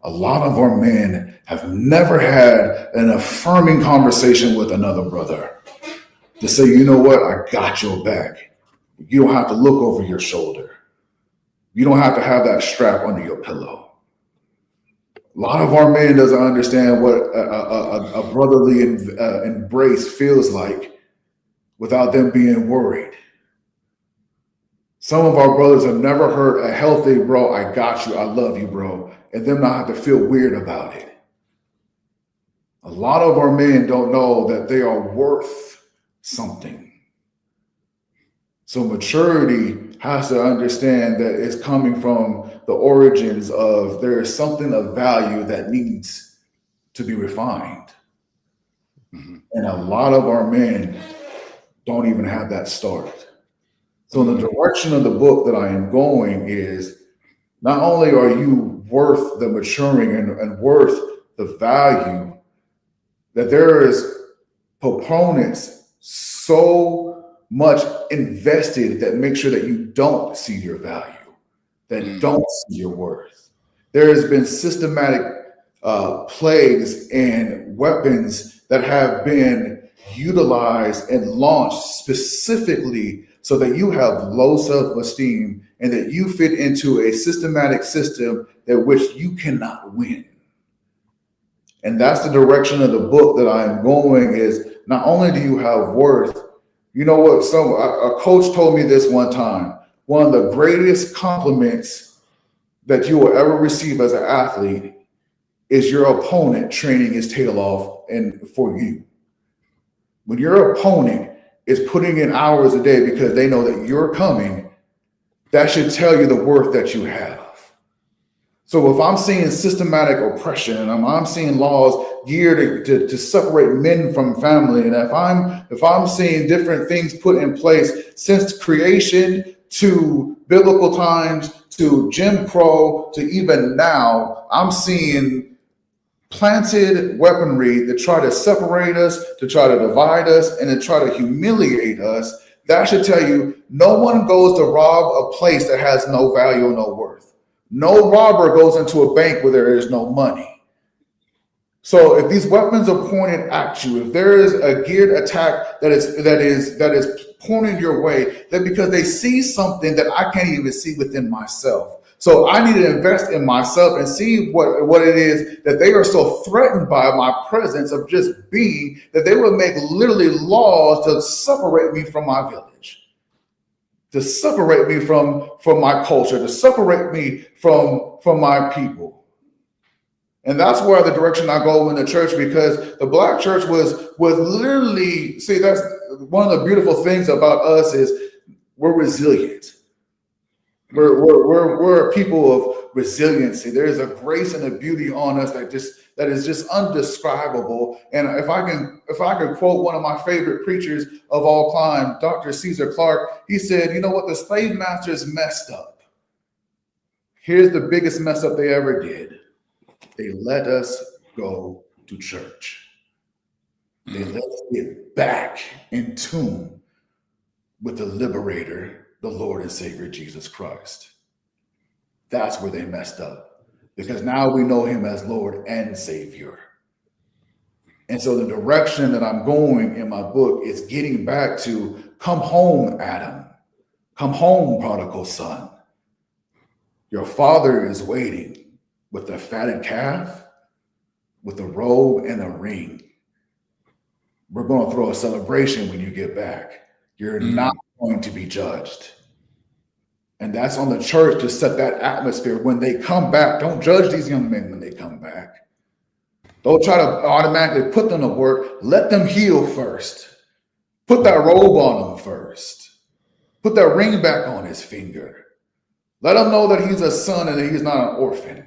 A lot of our men have never had an affirming conversation with another brother to say, you know what, I got your back. You don't have to look over your shoulder. You don't have to have that strap under your pillow. A lot of our men doesn't understand what a brotherly embrace feels like without them being worried. Some of our brothers have never heard a healthy, bro, I got you, I love you, bro, and them not have to feel weird about it. A lot of our men don't know that they are worth something. So maturity has to understand that it's coming from the origins of there is something of value that needs to be refined. And a lot of our men don't even have that start. So the direction of the book that I am going is not only are you worth the maturing and worth the value, that there is proponents so much invested that make sure that you don't see your value, that don't see your worth. There has been systematic plagues and weapons that have been utilized and launched specifically so that you have low self-esteem and that you fit into a systematic system that which you cannot win. And that's the direction of the book that I'm going is not only do you have worth, you know what, a coach told me this one time, one of the greatest compliments that you will ever receive as an athlete is your opponent training his tail off and for you. When your opponent is putting in hours a day because they know that you're coming, that should tell you the worth that you have. So if I'm seeing systematic oppression and I'm seeing laws geared to separate men from family, and if I'm seeing different things put in place since creation to biblical times to Jim Crow to even now, I'm seeing planted weaponry to try to separate us, to try to divide us, and to try to humiliate us. That should tell you no one goes to rob a place that has no value or no worth. No robber goes into a bank where there is no money. So if these weapons are pointed at you, if there is a geared attack that is pointed your way, that because they see something that I can't even see within myself. So I need to invest in myself and see what it is that they are so threatened by my presence of just being that they will make literally laws to separate me from my village, to separate me from my culture, to separate me from my people. And that's where the direction I go in the church, because the Black church was literally, see, that's one of the beautiful things about us is we're resilient. We're a people of resiliency. There is a grace and a beauty on us that is just undescribable. And if I could quote one of my favorite preachers of all time, Dr. Caesar Clark, he said, you know what, the slave masters messed up. Here's the biggest mess up they ever did. They let us go to church. They let us get back in tune with the liberator, the Lord and Savior, Jesus Christ. That's where they messed up, because now we know him as Lord and Savior. And so the direction that I'm going in my book is getting back to come home, Adam. Come home, prodigal son. Your father is waiting with the fatted calf, with the robe and a ring. We're going to throw a celebration when you get back. You're not going to be judged. And that's on the church to set that atmosphere. When they come back, don't judge these young men when they come back. Don't try to automatically put them to work. Let them heal first. Put that robe on them first. Put that ring back on his finger. Let him know that he's a son and that he's not an orphan.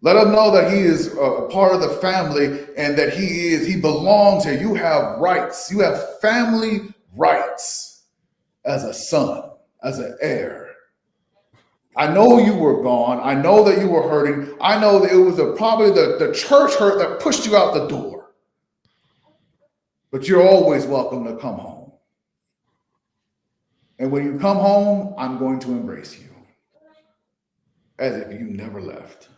Let him know that he is a part of the family and that he belongs here. You have rights. You have family rights as a son, as an heir. I know you were gone. I know that you were hurting. I know that it was probably the church hurt that pushed you out the door. But you're always welcome to come home. And when you come home, I'm going to embrace you as if you never left.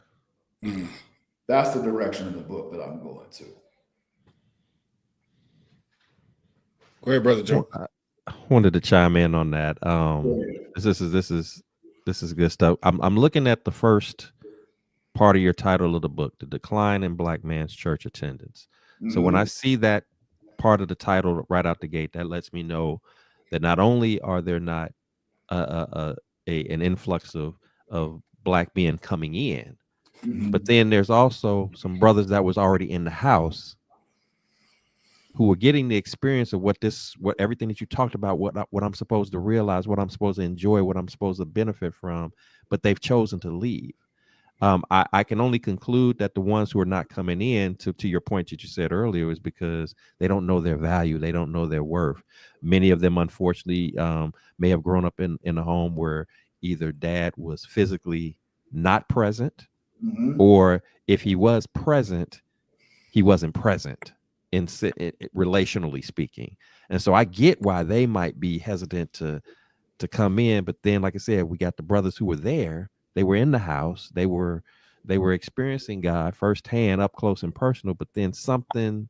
That's the direction of the book that I'm going to. Go ahead, Brother Joe. I wanted to chime in on that. This is good stuff. I'm looking at the first part of your title of the book, The Decline in Black Man's Church Attendance. So when I see that part of the title right out the gate, that lets me know that not only are there not an influx of Black men coming in, but then there's also some brothers that was already in the house who were getting the experience of what everything that you talked about, what I'm supposed to realize, what I'm supposed to enjoy, what I'm supposed to benefit from, but they've chosen to leave. I can only conclude that the ones who are not coming in, to your point that you said earlier, is because they don't know their value. They don't know their worth. Many of them, unfortunately, may have grown up in a home where either dad was physically not present, or if he was present, he wasn't present in relationally speaking. And so I get why they might be hesitant to come in. But then, like I said, we got the brothers who were there. They were in the house. They were experiencing God firsthand, up close and personal. But then something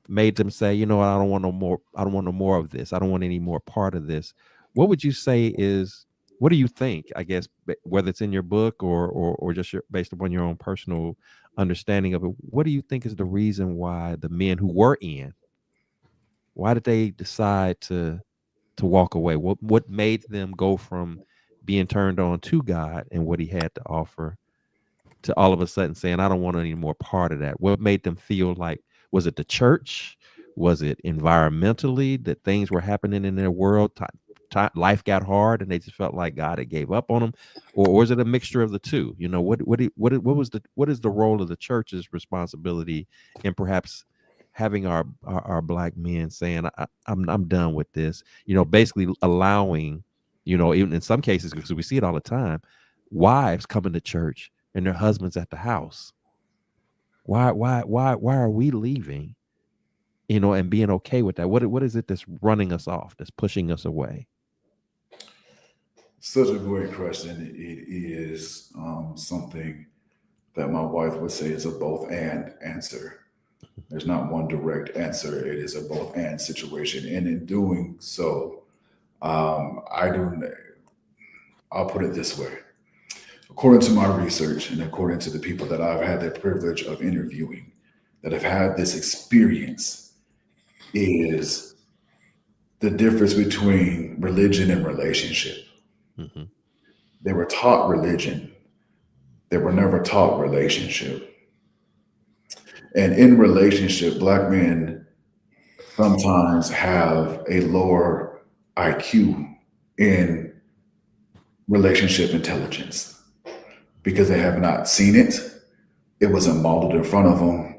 made them say, you know, I don't want no more. I don't want no more of this. I don't want any more part of this. What would you say is? What do you think? I guess whether it's in your book or just based upon your own personal understanding of it, what do you think is the reason why the men who were in, why did they decide to walk away? What made them go from being turned on to God and what he had to offer to all of a sudden saying, I don't want any more part of that? What made them feel like, was it the church? Was it environmentally that things were happening in their world? Life got hard and they just felt like God had gave up on them? Or was it a mixture of the two? You know, what is the role of the church's responsibility in perhaps having our black men saying, I'm done with this, you know, basically allowing, you know, even in some cases, because we see it all the time, wives coming to church and their husbands at the house. Why are we leaving, you know, and being okay with that? What is it that's running us off, that's pushing us away? Such a great question. It is something that my wife would say is a both and answer. There's not one direct answer. It is a both and situation. And in doing so, I'll put it this way. According to my research and according to the people that I've had the privilege of interviewing that have had this experience, is the difference between religion and relationship. Mm-hmm. They were taught religion. They were never taught relationship. And in relationship, black men sometimes have a lower IQ in relationship intelligence because they have not seen it. It wasn't modeled in front of them.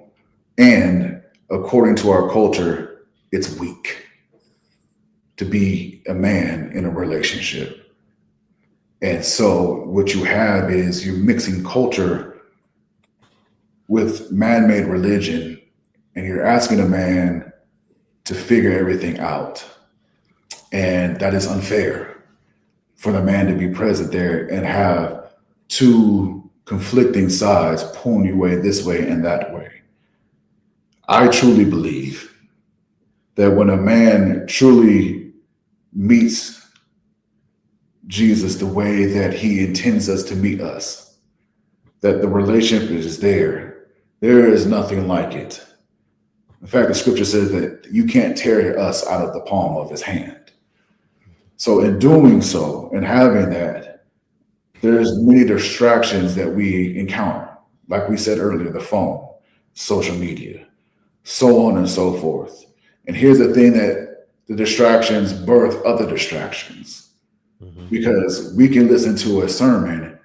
And according to our culture, it's weak to be a man in a relationship. And so what you have is you're mixing culture with man-made religion, and you're asking a man to figure everything out. And that is unfair for the man to be present there and have two conflicting sides pulling you away this way and that way. I truly believe that when a man truly meets Jesus the way that he intends us to meet us, that the relationship is there. There is nothing like it. In fact, the scripture says that you can't tear us out of the palm of his hand. So in doing so and having that, there's many distractions that we encounter. Like we said earlier, the phone, social media, so on and so forth. And here's the thing, that the distractions birth other distractions. Mm-hmm. Because we can listen to a sermon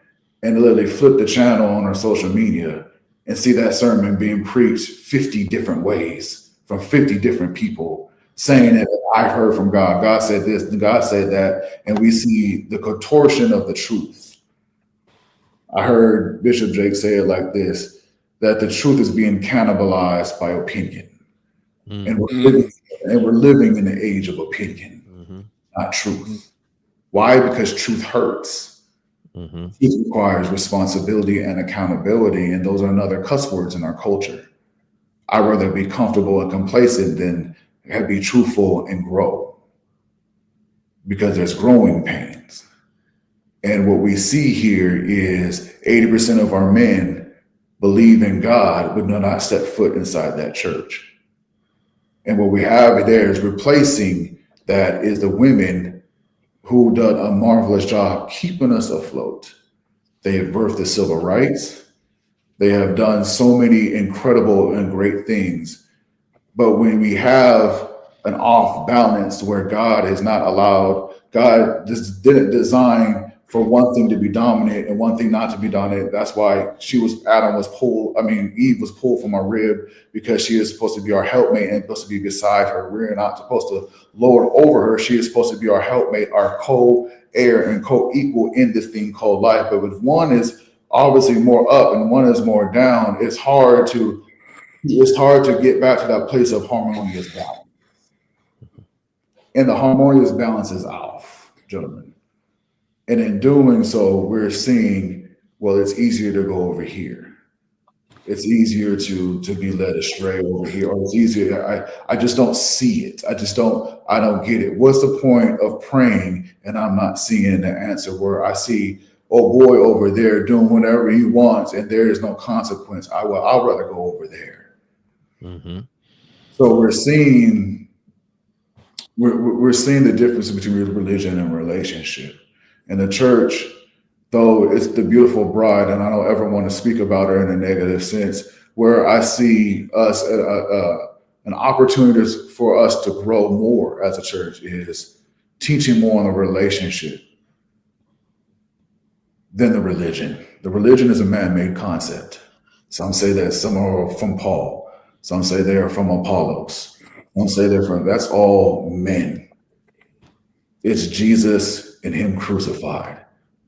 and literally flip the channel on our social media and see that sermon being preached 50 different ways from 50 different people saying that I heard from God. God said this, and God said that. And we see the contortion of the truth. I heard Bishop Jake say it like this, that the truth is being cannibalized by opinion. Mm-hmm. And we're living in the age of opinion, mm-hmm. not truth. Why? Because truth hurts. Mm-hmm. It requires responsibility and accountability, and those are another cuss words in our culture. I'd rather be comfortable and complacent than be truthful and grow, because there's growing pains. And what we see here is 80% of our men believe in God but do not step foot inside that church. And what we have there is replacing that is the women who done a marvelous job keeping us afloat. They have birthed the civil rights. They have done so many incredible and great things. But when we have an off balance where God is not allowed, God just didn't design for one thing to be dominant and one thing not to be dominant. That's why Eve was pulled from our rib, because she is supposed to be our helpmate and supposed to be beside her. We're not supposed to lord over her. She is supposed to be our helpmate, our co-heir and co-equal in this thing called life. But if one is obviously more up and one is more down, it's hard to get back to that place of harmonious balance. And the harmonious balance is off, gentlemen. And in doing so, we're seeing, well, it's easier to go over here. It's easier to be led astray over here, or it's easier. I just don't see it. I don't get it. What's the point of praying and I'm not seeing the answer, where I see, oh boy, over there doing whatever he wants and there is no consequence? I'd rather go over there. Mm-hmm. So we're seeing the difference between religion and relationship. And the church, though it's the beautiful bride, and I don't ever want to speak about her in a negative sense, where I see us an opportunity for us to grow more as a church is teaching more on the relationship than the religion. The religion is a man-made concept. Some say that some are from Paul. Some say they are from Apollos. Some say they're from, that's all men. It's Jesus and him crucified.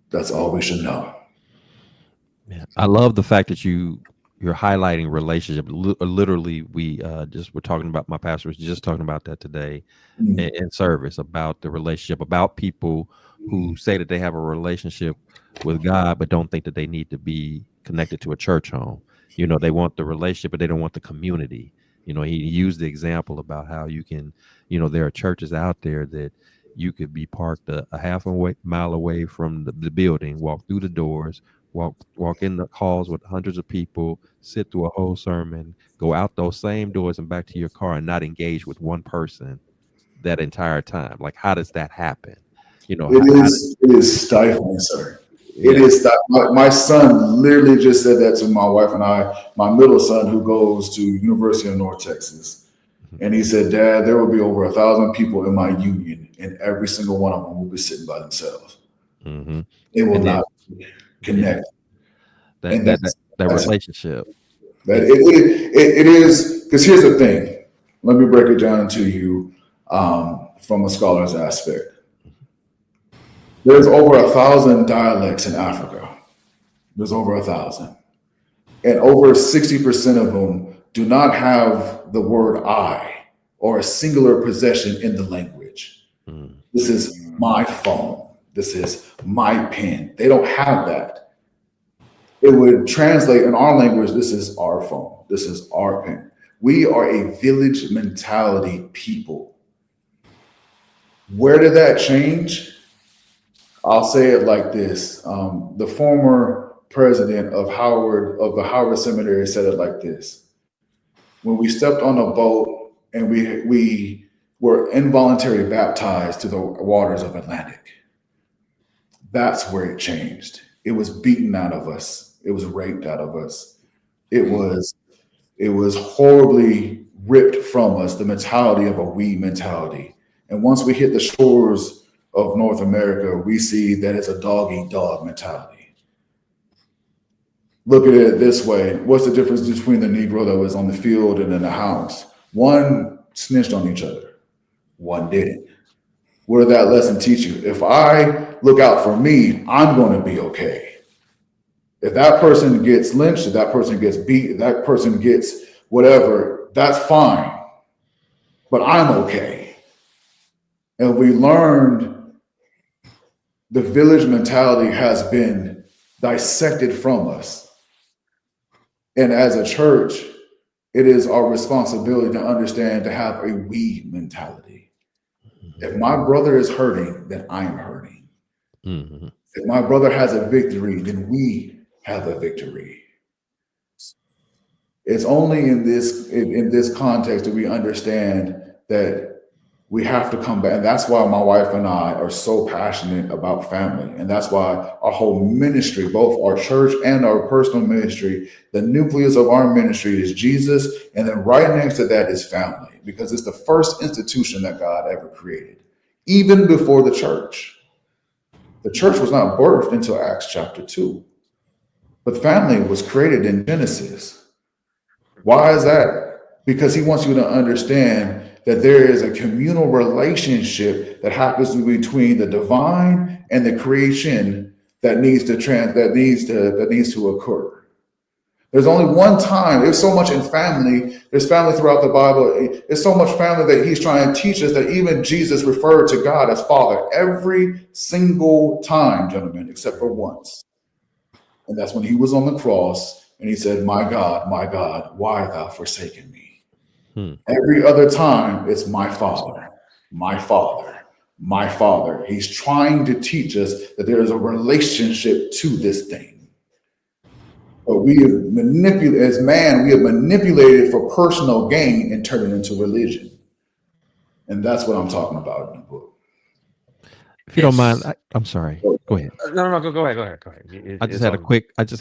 That's all we should know. Yeah. I love the fact that you're highlighting relationship. Literally, we were talking about, my pastor was just talking about that today in service, about the relationship, about people who say that they have a relationship with God, but don't think that they need to be connected to a church home. You know, they want the relationship, but they don't want the community. You know, he used the example about how you can, you know, there are churches out there that you could be parked a half a mile away from the building, walk through the doors, walk in the halls with hundreds of people, sit through a whole sermon, go out those same doors and back to your car and not engage with one person that entire time. Like, how does that happen? You know, it is stifling, sir. Yeah. It is. My son literally just said that to my wife and I, my middle son, who goes to University of North Texas. And he said, Dad, there will be over 1,000 people in my union, and every single one of them will be sitting by themselves. Mm-hmm. They will not connect. That relationship. That it is, because here's the thing. Let me break it down to you from a scholar's aspect. There's over 1,000 dialects in Africa. There's over 1,000. And over 60% of them do not have the word I or a singular possession in the language. This is my phone. This is my pen. They don't have that. It would translate in our language, this is our phone. This is our pen. We are a village mentality people. Where did that change? I'll say it like this. The former president of the Howard Seminary said it like this. When we stepped on a boat and we were involuntarily baptized to the waters of Atlantic, that's where it changed. It was beaten out of us. It was raped out of us. It was horribly ripped from us, the mentality of a we mentality. And once we hit the shores of North America, we see that it's a dog-eat-dog mentality. Look at it this way. What's the difference between the Negro that was on the field and in the house? One snitched on each other. One didn't. What did that lesson teach you? If I look out for me, I'm going to be okay. If that person gets lynched, if that person gets beat, if that person gets whatever, that's fine. But I'm okay. And we learned the village mentality has been dissected from us. And as a church, it is our responsibility to understand, to have a we mentality. If my brother is hurting, then I am hurting. Mm-hmm. If my brother has a victory, then we have a victory. It's only in this context that we understand that we have to come back. And that's why my wife and I are so passionate about family. And that's why our whole ministry, both our church and our personal ministry, the nucleus of our ministry is Jesus. And then right next to that is family, because it's the first institution that God ever created, even before the church. The church was not birthed until Acts chapter 2. But family was created in Genesis. Why is that? Because he wants you to understand that there is a communal relationship that happens between the divine and the creation that needs to occur. There's only one time. There's so much in family. There's family throughout the Bible. There's so much family that he's trying to teach us that even Jesus referred to God as Father every single time, gentlemen, except for once. And that's when he was on the cross and he said, my God, why have thou forsaken me? Every other time, it's my Father, my Father, my Father. He's trying to teach us that there is a relationship to this thing. But we have manipulated, as man, we have manipulated for personal gain and turned it into religion. And that's what I'm talking about in the book. If you don't mind, I'm sorry. Go ahead. No, go ahead. I just had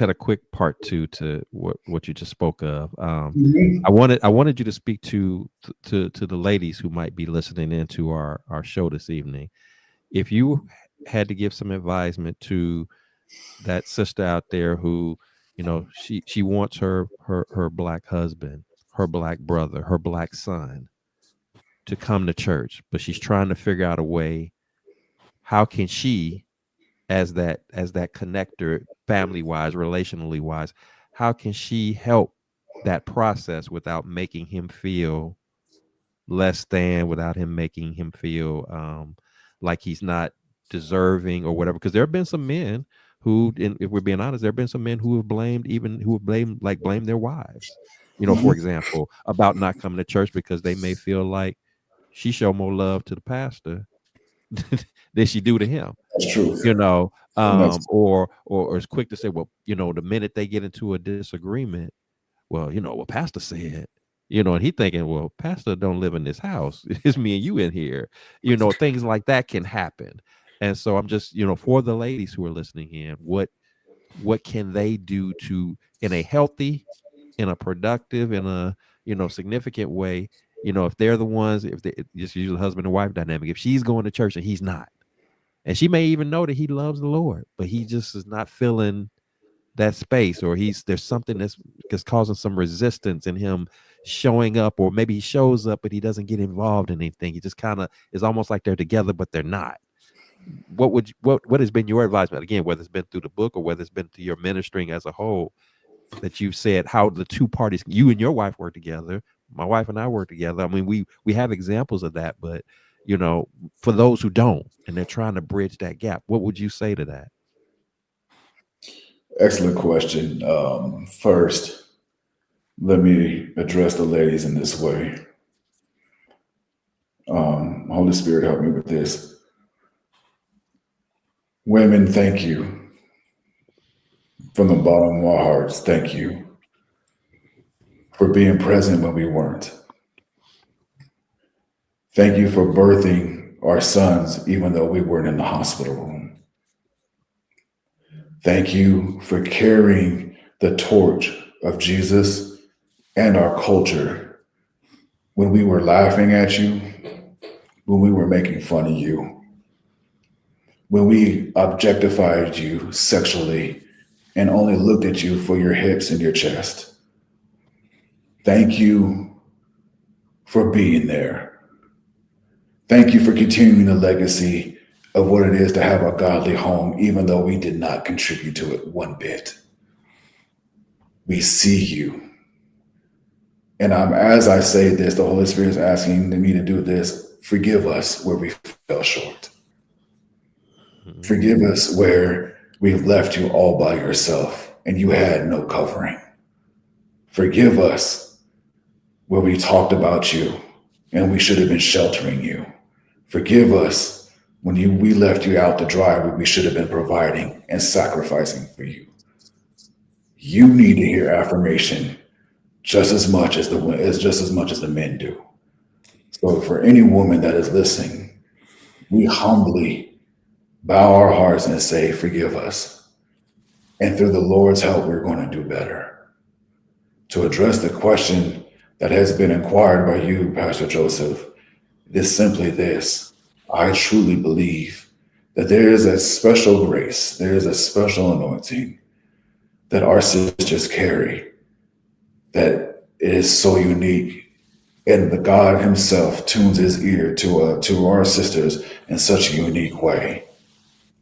a quick part two to what you just spoke of. Mm-hmm. I wanted you to speak to the ladies who might be listening into our show this evening. If you had to give some advisement to that sister out there who, you know, she wants her black husband, her black brother, her black son to come to church, but she's trying to figure out a way. How can she, as that connector, family wise, relationally wise, how can she help that process without making him feel less than, without him making him feel like he's not deserving or whatever? Because there have been some men who, and if we're being honest, there have been some men who have blamed their wives, you know, for example, about not coming to church because they may feel like she showed more love to the pastor than she do to him. That's true. You know, or is quick to say, well, you know, the minute they get into a disagreement, well, you know, what pastor said, you know, and he thinking, well, pastor don't live in this house. It's me and you in here. You know, things like that can happen. And so I'm just, you know, for the ladies who are listening in, what can they do to, in a healthy, in a productive, in a, you know, significant way, you know, if they're the ones, if they just use the husband and wife dynamic, if she's going to church and he's not, and she may even know that he loves the Lord, but he just is not feeling that space, or there's something that's causing some resistance in him showing up, or maybe he shows up, but he doesn't get involved in anything. He just kind of is almost like they're together, but they're not. What has been your advisement, again, whether it's been through the book or whether it's been through your ministering as a whole, that you said how the two parties, you and your wife work together, my wife and I work together? I mean, we have examples of that, but you know, for those who don't and they're trying to bridge that gap, what would you say to that? Excellent question. First, let me address the ladies in this way. Holy Spirit, help me with this. Women, thank you. From the bottom of our hearts, thank you for being present when we weren't. Thank you for birthing our sons, even though we weren't in the hospital room. Thank you for carrying the torch of Jesus and our culture when we were laughing at you, when we were making fun of you, when we objectified you sexually and only looked at you for your hips and your chest. Thank you for being there. Thank you for continuing the legacy of what it is to have a godly home, even though we did not contribute to it one bit. We see you. And as I say this, the Holy Spirit is asking me to do this. Forgive us where we fell short. Forgive us where we've left you all by yourself and you had no covering. Forgive us where we talked about you and we should have been sheltering you. Forgive us when we left you out to dry where we should have been providing and sacrificing for you. You need to hear affirmation just as much as the men do. So for any woman that is listening, we humbly bow our hearts and say, forgive us. And through the Lord's help, we're going to do better. To address the question that has been inquired by you, Pastor Joseph, is simply this. I truly believe that there is a special grace, there is a special anointing that our sisters carry that is so unique. And the God himself tunes his ear to our sisters in such a unique way.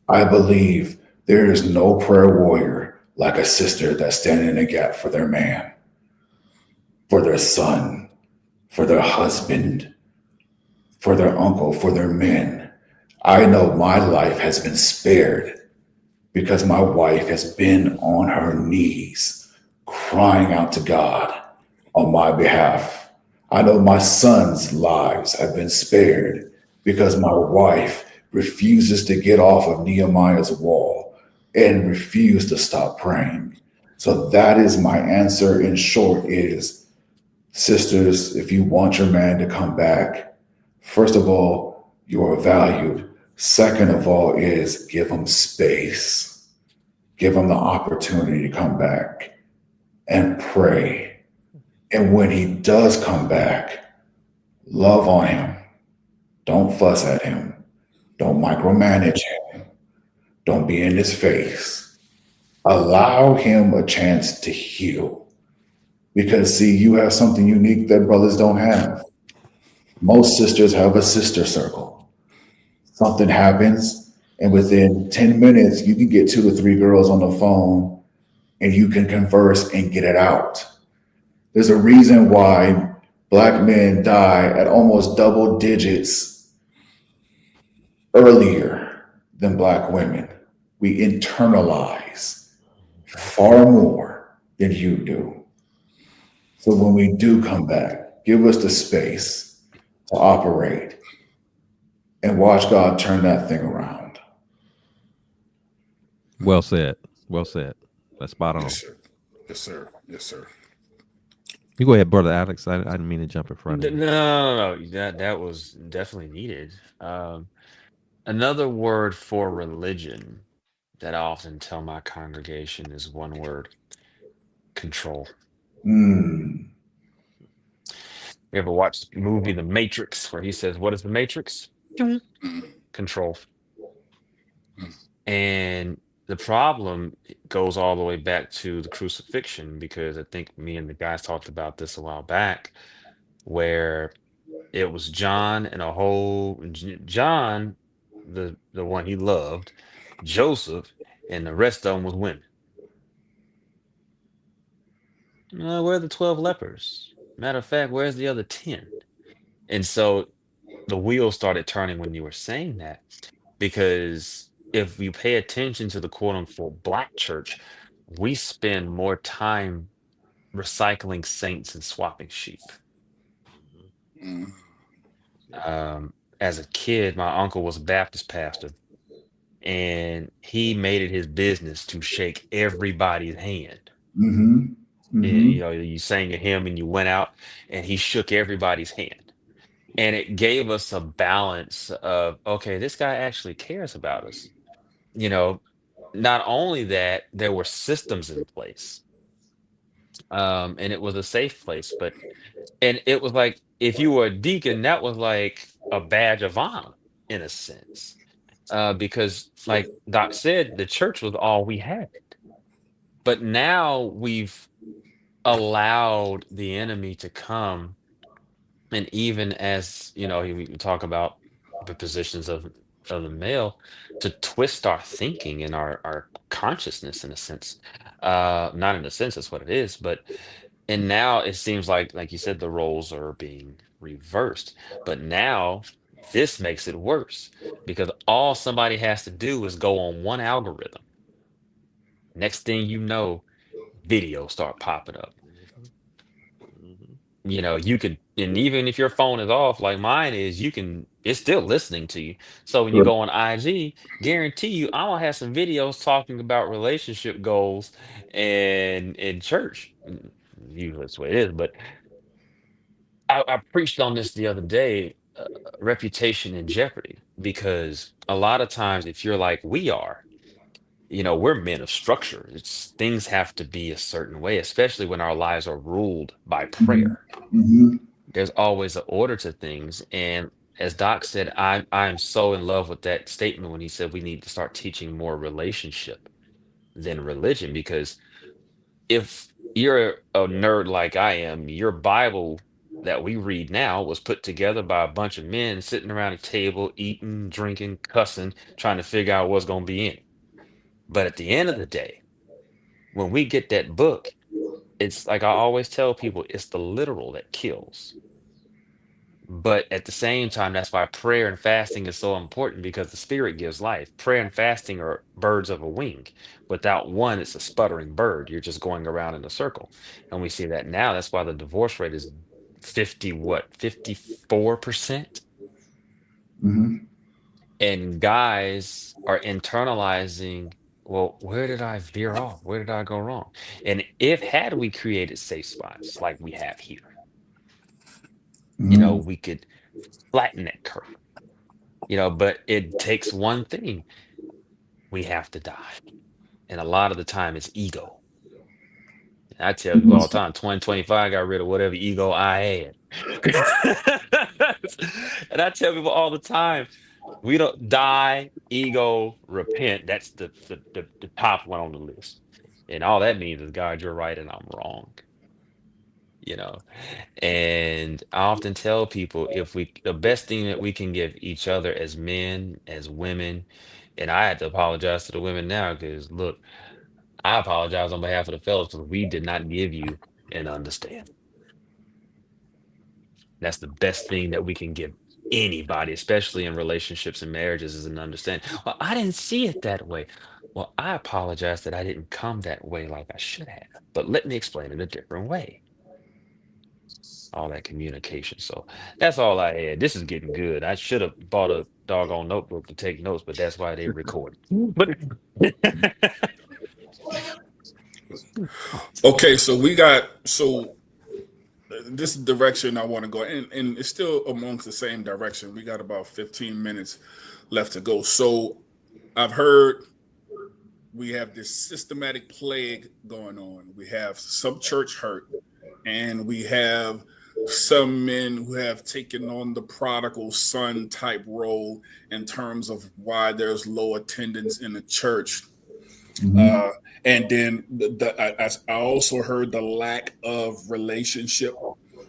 I believe there is no prayer warrior like a sister that's standing in a gap for their man, for their son, for their husband, for their uncle, for their men. I know my life has been spared because my wife has been on her knees crying out to God on my behalf. I know my sons' lives have been spared because my wife refuses to get off of Nehemiah's wall and refuse to stop praying. So that is my answer in short is, sisters, if you want your man to come back, first of all, you are valued. Second of all is give him space. Give him the opportunity to come back and pray. And when he does come back, love on him. Don't fuss at him. Don't micromanage him. Don't be in his face. Allow him a chance to heal. Because, see, you have something unique that brothers don't have. Most sisters have a sister circle. Something happens, and within 10 minutes, you can get 2 to 3 girls on the phone and you can converse and get it out. There's a reason why Black men die at almost double digits earlier than Black women. We internalize far more than you do. So when we do come back, give us the space to operate and watch God turn that thing around. Well said. Well said. That's spot on. Yes, sir. Yes, sir. Yes, sir. You go ahead, brother Alex. I didn't mean to jump in front of you. No. That was definitely needed. Another word for religion that I often tell my congregation is one word: control. Mm, You ever watched the movie The Matrix, where he says, "What is the Matrix?" Mm, Control. mm, And the problem goes all the way back to the crucifixion, because I think me and the guys talked about this a while back, where it was John and a whole John, the one he loved, Joseph, and the rest of them was women. Where are the 12 lepers? Matter of fact, where's the other 10? And so the wheels started turning when you were saying that, because if you pay attention to the quote unquote Black church, we spend more time recycling saints and swapping sheep. mm. As a kid, my uncle was a Baptist pastor, and he made it his business to shake everybody's hand. mm-hmm, mm-hmm. You sang a hymn and you went out, and he shook everybody's hand. And it gave us a balance of, okay, this guy actually cares about us. You know, not only that, there were systems in place, and it was a safe place, and it was like, if you were a deacon, that was like a badge of honor in a sense, because, like Doc said, the church was all we had. But now we've allowed the enemy to come, and even as we talk about the positions of the male, to twist our thinking and our consciousness in a sense. Not in a sense, that's what it is, but and now it seems like you said, the roles are being reversed. But now this makes it worse, because all somebody has to do is go on one algorithm. Next thing you know, videos start popping up. You could, and even if your phone is off like mine is, it's still listening to you. So when you go on IG, guarantee you I'm gonna have some videos talking about relationship goals and in church. Usually that's the way it is, but I preached on this the other day, reputation in jeopardy, because a lot of times, if you're like we are, we're men of structure. It's things have to be a certain way, especially when our lives are ruled by Mm-hmm. prayer. Mm-hmm. There's always an order to things. And as Doc said, I'm so in love with that statement when he said we need to start teaching more relationship than religion, because if you're a nerd like I am, your Bible that we read now was put together by a bunch of men sitting around a table, eating, drinking, cussing, trying to figure out what's going to be in it. But at the end of the day, when we get that book, it's like I always tell people, it's the literal that kills. But at the same time, that's why prayer and fasting is so important, because the spirit gives life. Prayer and fasting are birds of a wing. Without one, it's a sputtering bird. You're just going around in a circle. And we see that now. That's why the divorce rate is 54%. Mm-hmm. And guys are internalizing, well, where did I veer off? Where did I go wrong? And if had we created safe spots like we have here, Mm-hmm. we could flatten that curve. But it takes one thing. We have to die. And a lot of the time it's ego. I tell people all the time, 2025 got rid of whatever ego I had. And I tell people all the time, we don't die, ego, repent. That's the top one on the list. And all that means is, God, you're right and I'm wrong. And I often tell people, the best thing that we can give each other as men, as women, and I had to apologize to the women now, because look, I apologize on behalf of the fellas, because we did not give you an understanding. That's the best thing that we can give anybody, especially in relationships and marriages, is an understanding. Well, I didn't see it that way. Well, I apologize that I didn't come that way like I should have, but let me explain it a different way. All that communication. So that's all I had. This is getting good. I should have bought a doggone notebook to take notes, but that's why they record. But Okay, so this direction I want to go, and it's still amongst the same direction. We got about 15 minutes left to go. So I've heard we have this systematic plague going on. We have some church hurt, and we have some men who have taken on the prodigal son type role in terms of why there's low attendance in the church. Mm-hmm. And then I also heard the lack of relationship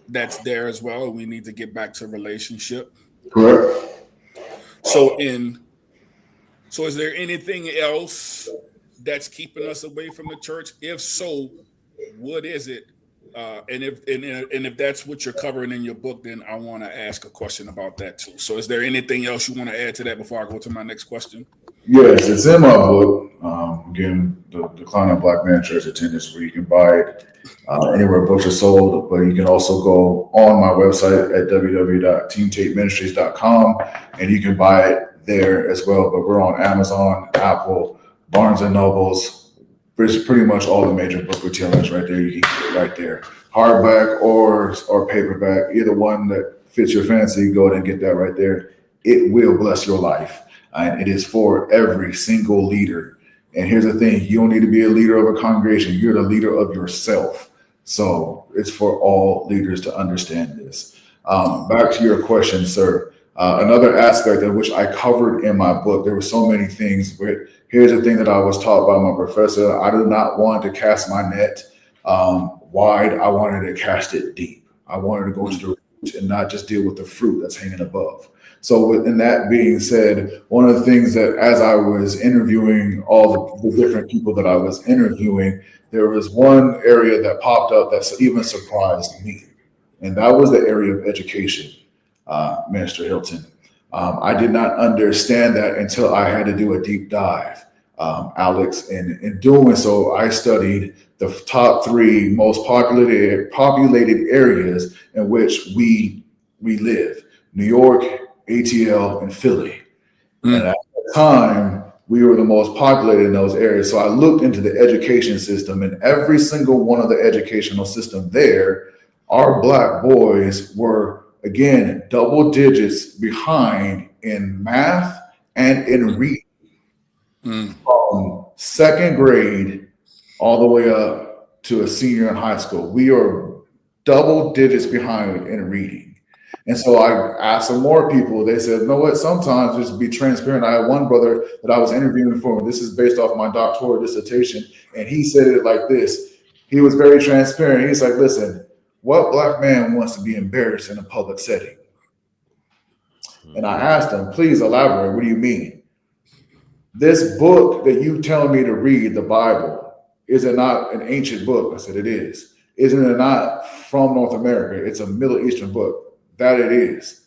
that's there as well. We need to get back to relationship. Correct. So is there anything else that's keeping us away from the church? If so, what is it? And if that's what you're covering in your book, then I want to ask a question about that too. So is there anything else you want to add to that before I go to my next question? Yes, it's in my book. Again, the Decline of Black Man Church Attendance, where you can buy it anywhere books are sold, but you can also go on my website at www.teamtateministries.com and you can buy it there as well. But we're on Amazon, Apple, Barnes and Nobles. There's pretty much all the major book retailers right there. You can get it right there, hardback or paperback, either one that fits your fancy. Go ahead and get that right there. It will bless your life. And it is for every single leader. And here's the thing, you don't need to be a leader of a congregation. You're the leader of yourself. So it's for all leaders to understand this. Back to your question, sir. Another aspect of which I covered in my book, there were so many things, but here's the thing that I was taught by my professor. I did not want to cast my net wide. I wanted to cast it deep. I wanted to go to the root and not just deal with the fruit that's hanging above. So within that being said, one of the things that as I was interviewing all the different people that I was interviewing, there was one area that popped up that even surprised me. And that was the area of education, Minister Hilton. I did not understand that until I had to do a deep dive, Alex. And in doing so, I studied the top 3 most populated areas in which we live: New York, ATL, and Philly. And at the time, we were the most populated in those areas. So I looked into the education system, and every single one of the educational system there, our Black boys were, again, double digits behind in math and in reading. From 2nd grade all the way up to a senior in high school, we are double digits behind in reading. And so I asked some more people. They said, "No, what? Sometimes just be transparent." I had one brother that I was interviewing for. This is based off my doctoral dissertation, and he said it like this. He was very transparent. He's like, "Listen, what black man wants to be embarrassed in a public setting?" And I asked him, "Please elaborate. What do you mean? This book that you telling me to read, the Bible, is it not an ancient book?" I said, "It is. Isn't it not from North America? It's a Middle Eastern book." That it is.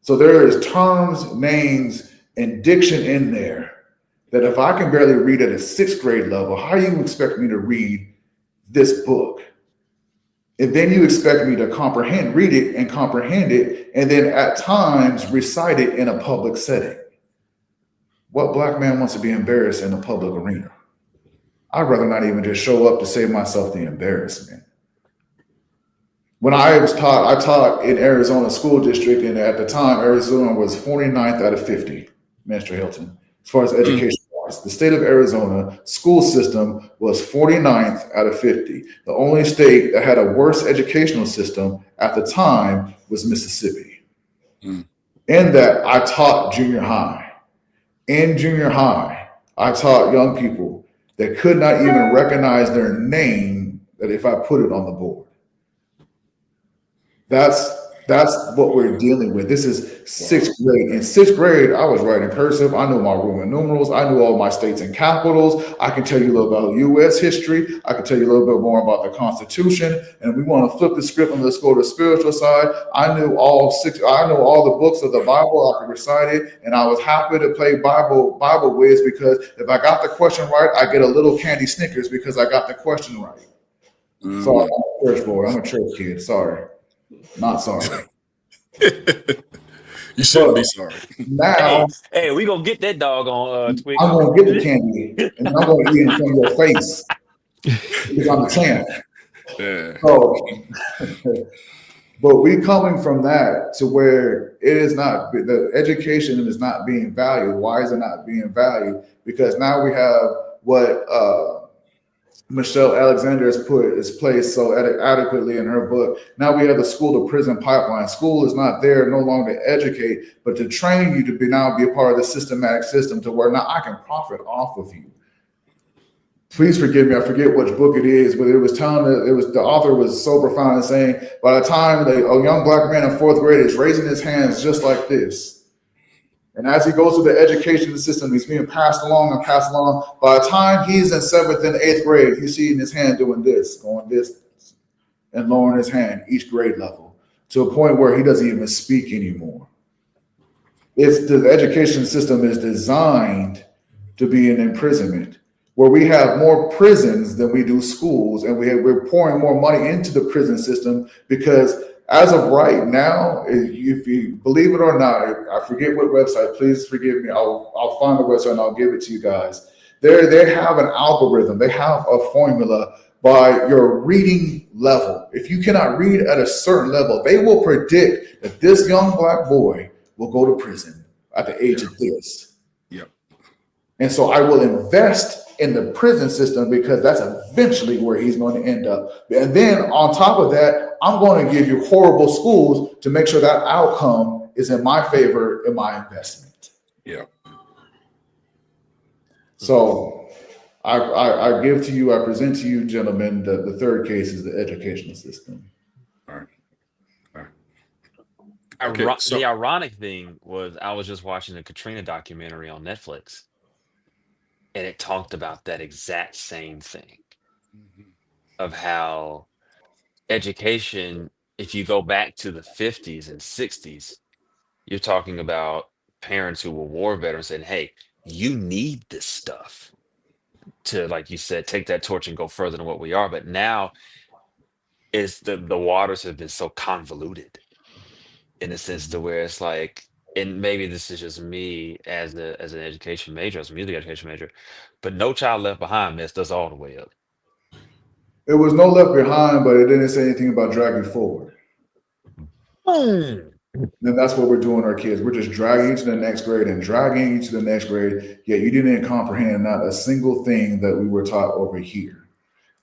So there is terms, names, and diction in there that if I can barely read at a 6th grade level, how you expect me to read this book? And then you expect me to read it and comprehend it, and then at times recite it in a public setting. What black man wants to be embarrassed in a public arena? I'd rather not even just show up to save myself the embarrassment. When I taught in Arizona school district, and at the time, Arizona was 49th out of 50, Mr. Hilton, as far as education wise. The state of Arizona school system was 49th out of 50. The only state that had a worse educational system at the time was Mississippi. In that, I taught junior high. In junior high, I taught young people that could not even recognize their name that if I put it on the board. That's what we're dealing with. This is 6th grade. In 6th grade, I was writing cursive. I knew my Roman numerals. I knew all my states and capitals. I can tell you a little about U.S. history. I can tell you a little bit more about the Constitution. And we want to flip the script and let's go to the spiritual side. I knew all the books of the Bible. I could recite it, and I was happy to play Bible whiz because if I got the question right, I get a little candy Snickers because I got the question right. So I'm a church boy. I'm a church kid. Sorry. Not sorry. You shouldn't be sorry. Now, hey, we gonna get that dog on Twitch. I'm gonna get the candy and I'm gonna eat it from your face because I'm a champ. Yeah. So, but we coming from that to where it is not, the education is not being valued. Why is it not being valued? Because now we have what Michelle Alexander has placed so adequately in her book. Now we have the school to prison pipeline. School is not there no longer to educate, but to train you to be a part of the systematic system to where now I can profit off of you. Please forgive me. I forget which book it is, but it was telling the author was so profound in saying by the time a young black man in 4th grade is raising his hands just like this. And as he goes through the education system, he's being passed along. By the time he's in 7th and 8th grade, you see in his hand doing this, going this, and lowering his hand each grade level to a point where he doesn't even speak anymore. The education system is designed to be an imprisonment, where we have more prisons than we do schools, and we're pouring more money into the prison system because as of right now, if you believe it or not, I forget what website, please forgive me. I'll find the website and I'll give it to you guys. They have an algorithm. They have a formula by your reading level. If you cannot read at a certain level, they will predict that this young black boy will go to prison at the age of this. Yep. And so I will invest in the prison system because that's eventually where he's going to end up. And then on top of that, I'm going to give you horrible schools to make sure that outcome is in my favor in my investment. Yeah. So I give to you, I present to you, gentlemen, the third case is the educational system. All right. Okay, Okay, the ironic thing was I was just watching the Katrina documentary on Netflix, and it talked about that exact same thing of how education, if you go back to the 50s and 60s, you're talking about parents who were war veterans saying, hey, you need this stuff to, like you said, take that torch and go further than what we are. But now is the waters have been so convoluted in a sense to where it's like, and maybe this is just me as an education major, as a music education major, but No Child Left Behind messed us all the way up. It was no left behind, but it didn't say anything about dragging forward. And that's what we're doing our kids. We're just dragging you to the next grade and dragging you to the next grade. Yet you didn't comprehend not a single thing that we were taught over here.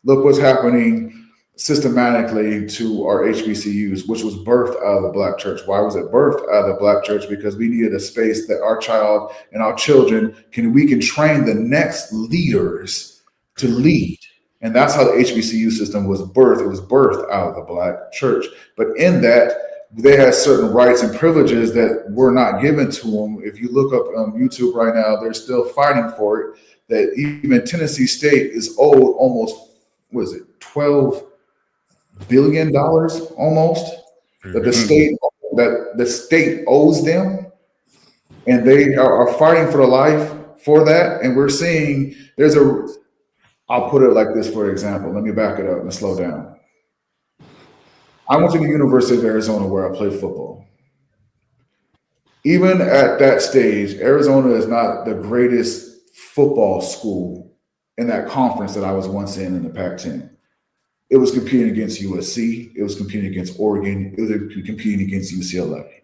Look what's happening. systematically to our HBCUs, which was birthed out of the Black church. Why was it birthed out of the Black church? Because we needed a space that our child and our children we can train the next leaders to lead. And that's how the HBCU system was birthed. It was birthed out of the Black church. But in that, they had certain rights and privileges that were not given to them. If you look up on YouTube right now, they're still fighting for it. That even Tennessee State is owed almost, what is it, $12 billion almost, that the state owes them, and they are fighting for the life for that. And we're seeing I'll put it like this, for example. Let me back it up and slow down. I went to the University of Arizona where I played football. Even at that stage, Arizona is not the greatest football school in that conference that I was once in the Pac-10. It was competing against USC. It was competing against Oregon. It was competing against UCLA.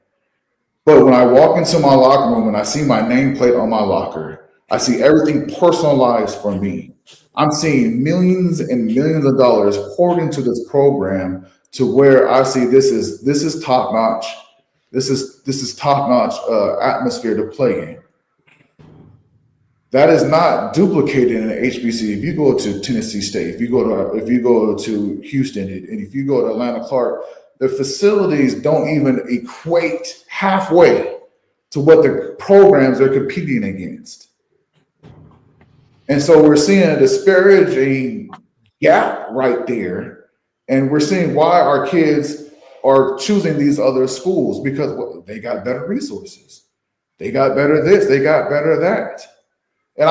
But when I walk into my locker room and I see my nameplate on my locker, I see everything personalized for me. I'm seeing millions and millions of dollars poured into this program to where I see this is top notch. This is top notch atmosphere to play in. That is not duplicated in the HBC. If you go to Tennessee State, if you go to Houston, and if you go to Atlanta Clark, the facilities don't even equate halfway to what the programs they're competing against. And so we're seeing a disparaging gap right there. And we're seeing why our kids are choosing these other schools, because they got better resources. They got better this, they got better that. And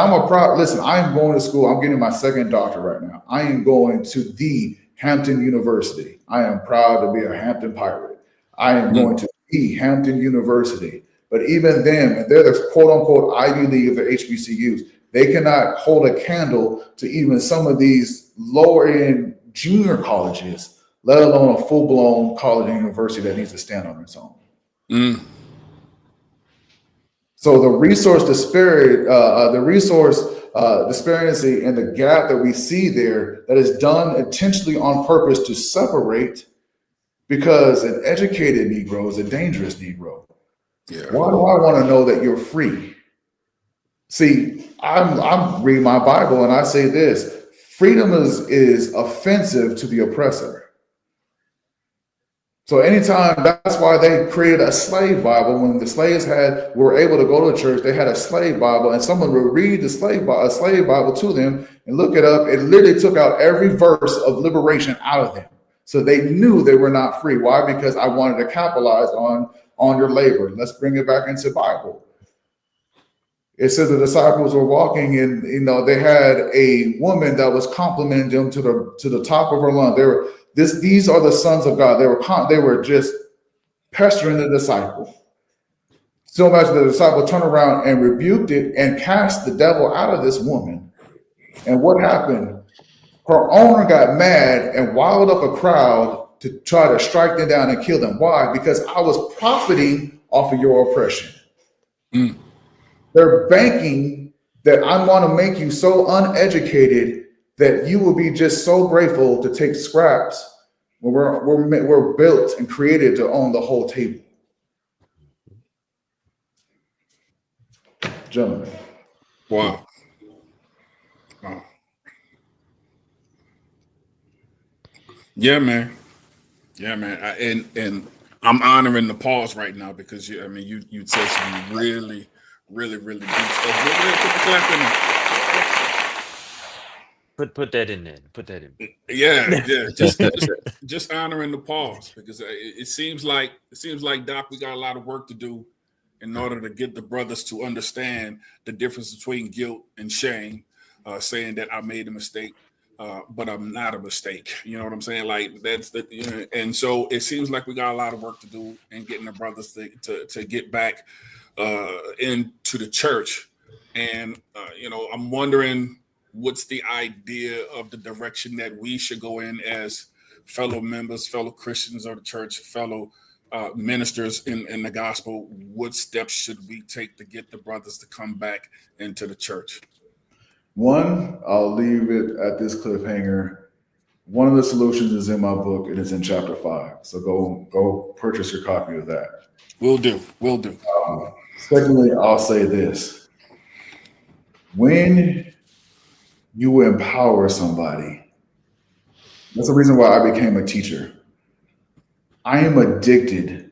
listen, I am going to school. I'm getting my second doctorate right now. I am going to the Hampton University. I am proud to be a Hampton Pirate. I am going to the Hampton University. But even them, and they're the quote unquote Ivy League of the HBCUs, they cannot hold a candle to even some of these lower end junior colleges, let alone a full blown college and university that needs to stand on its own. So the resource disparity and the gap that we see there, that is done intentionally on purpose to separate, because an educated Negro is a dangerous Negro. Yeah. Why do I want to know that you're free? See, I'm reading my Bible and I say this: freedom is offensive to the oppressor. So anytime, that's why they created a slave Bible. When the slaves were able to go to church, they had a slave Bible, and someone would read a slave Bible to them and look it up. It literally took out every verse of liberation out of them. So they knew they were not free. Why? Because I wanted to capitalize on your labor. Let's bring it back into Bible. It says the disciples were walking, and they had a woman that was complimenting them to the top of her lungs. These are the sons of God. They were just pestering the disciple. So much the disciple turned around and rebuked it and cast the devil out of this woman. And what happened? Her owner got mad and wild up a crowd to try to strike them down and kill them. Why? Because I was profiting off of your oppression. They're banking that I want to make you so uneducated that you will be just so grateful to take scraps when we're built and created to own the whole table. Gentlemen. Wow. Yeah, man. And I'm honoring the pause right now because you said some really, really, really deep stuff. Put that in there. Put that in. Yeah. Just honoring the pause, because it seems like Doc, we got a lot of work to do in order to get the brothers to understand the difference between guilt and shame, saying that I made a mistake, but I'm not a mistake. You know what I'm saying? Like that's and so it seems like we got a lot of work to do in getting the brothers to get back into the church. And I'm wondering, what's the idea of the direction that we should go in as fellow members, fellow Christians of the church, fellow ministers in the gospel? What steps should we take to get the brothers to come back into the church? One, I'll leave it at this cliffhanger. One of the solutions is in my book, and it's in chapter 5. So go purchase your copy of that. Will do. Secondly, I'll say this. When you empower somebody, that's the reason why I became a teacher. I am addicted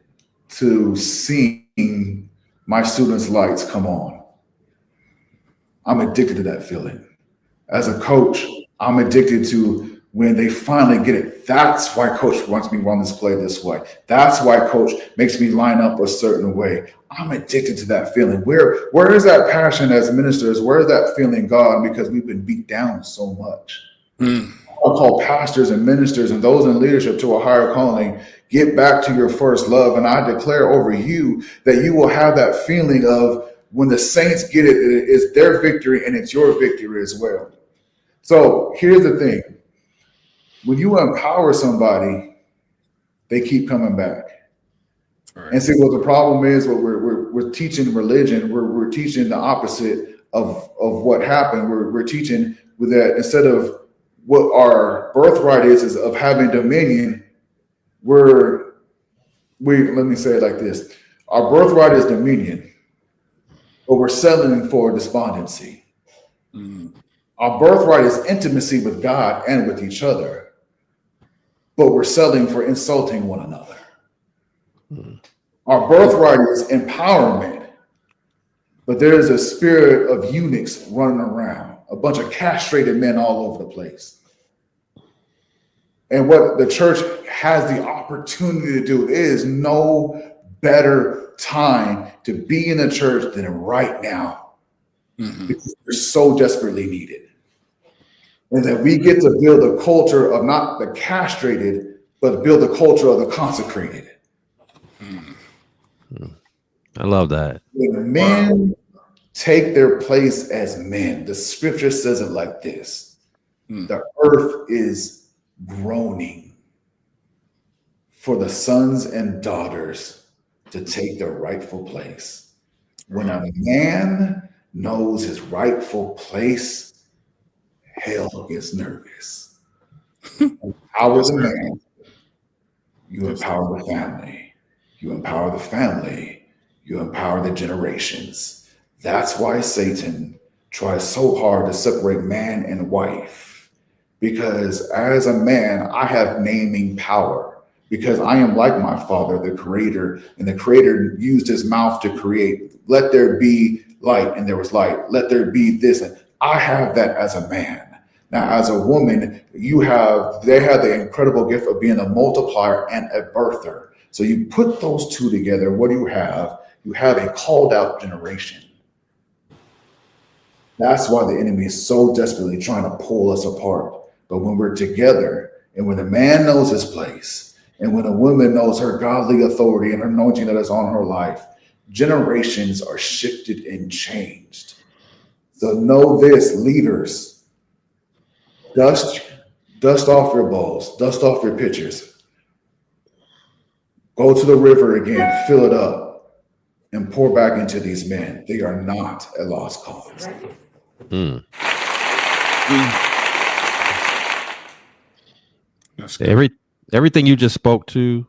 to seeing my students' lights come on. I'm addicted to that feeling. As a coach, I'm addicted to when they finally get it. That's why coach wants me to run this play this way. That's why coach makes me line up a certain way. I'm addicted to that feeling. Where is that passion as ministers? Where is that feeling gone? Because we've been beat down so much. I call pastors and ministers and those in leadership to a higher calling. Get back to your first love. And I declare over you that you will have that feeling of when the saints get it, it's their victory and it's your victory as well. So here's the thing. When you empower somebody, they keep coming back. Right. And see what the problem is. What we're teaching religion. We're teaching the opposite of what happened. We're teaching with that instead of what our birthright is of having dominion. Let me say it like this: our birthright is dominion, but we're settling for despondency. Our birthright is intimacy with God and with each other, but we're settling for insulting one another. Our birthright is empowerment, but there is a spirit of eunuchs running around, a bunch of castrated men all over the place. And what the church has the opportunity to do is no better time to be in the church than right now, because we're so desperately needed. And that we get to build a culture of not the castrated, but build a culture of the consecrated. I love that. When men take their place as men, the scripture says it like this: the earth is groaning for the sons and daughters to take their rightful place. When a man knows his rightful place, hell gets nervous. Empower the man. You empower the family. You empower the family. You empower the generations. That's why Satan tries so hard to separate man and wife. Because as a man, I have naming power. Because I am like my father, the creator, and the creator used his mouth to create. Let there be light, and there was light. Let there be this. And I have that as a man. Now, as a woman, they have the incredible gift of being a multiplier and a birther. So you put those two together, what do you have? You have a called out generation. That's why the enemy is so desperately trying to pull us apart. But when we're together, and when a man knows his place, and when a woman knows her godly authority and her anointing that is on her life, generations are shifted and changed. So know this, leaders. Dust off your bowls, dust off your pitchers. Go to the river again, fill it up, and pour back into these men. They are not a lost cause. Everything you just spoke to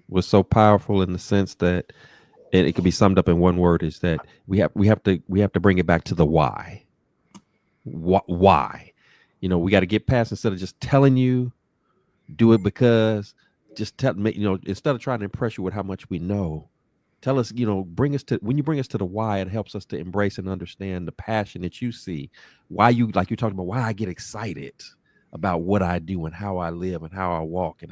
was so powerful in the sense that, and it could be summed up in one word, is that we have to bring it back to the why. Why? You know, we got to get past, instead of just telling you, do it because, just tell me, you know, instead of trying to impress you with how much we know, tell us, you know, when you bring us to the why, it helps us to embrace and understand the passion that you see, why you, like you talked about, why I get excited about what I do and how I live and how I walk and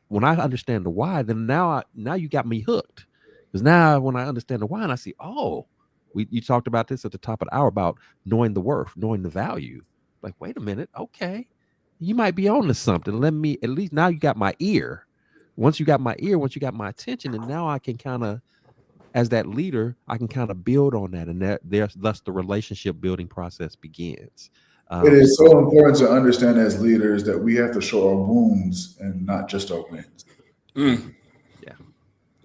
when I understand the why, then now you got me hooked. Because now when I understand the why and I see, you talked about this at the top of the hour about knowing the worth, knowing the value. Like, wait a minute, okay, you might be on to something. Let me, at least now you got my ear. Once you got my attention, and now I can kind of, as that leader, I can kind of build on that, and thus the relationship building process begins. It is so important to understand as leaders that we have to show our wounds and not just our wins. Yeah.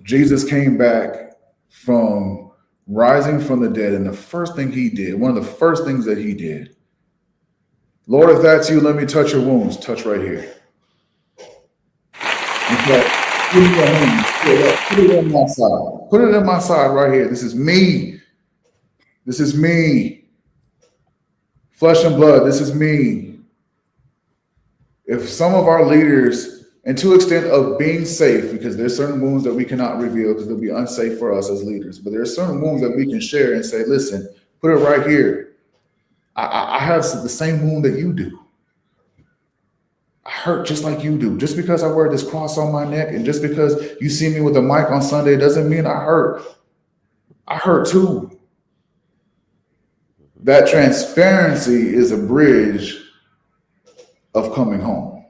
Jesus came back from rising from the dead, and the first thing he did, one of the first things that he did, Lord, if that's you, let me touch your wounds. Touch right here. Put it on my side. Put it in my side right here. This is me. This is me. Flesh and blood. This is me. If some of our leaders, and to extent of being safe, because there's certain wounds that we cannot reveal because they'll be unsafe for us as leaders, but there's certain wounds that we can share and say, listen, put it right here. I have the same wound that you do. I hurt just like you do. Just because I wear this cross on my neck and just because you see me with a mic on Sunday doesn't mean I hurt. I hurt too. That transparency is a bridge of coming home.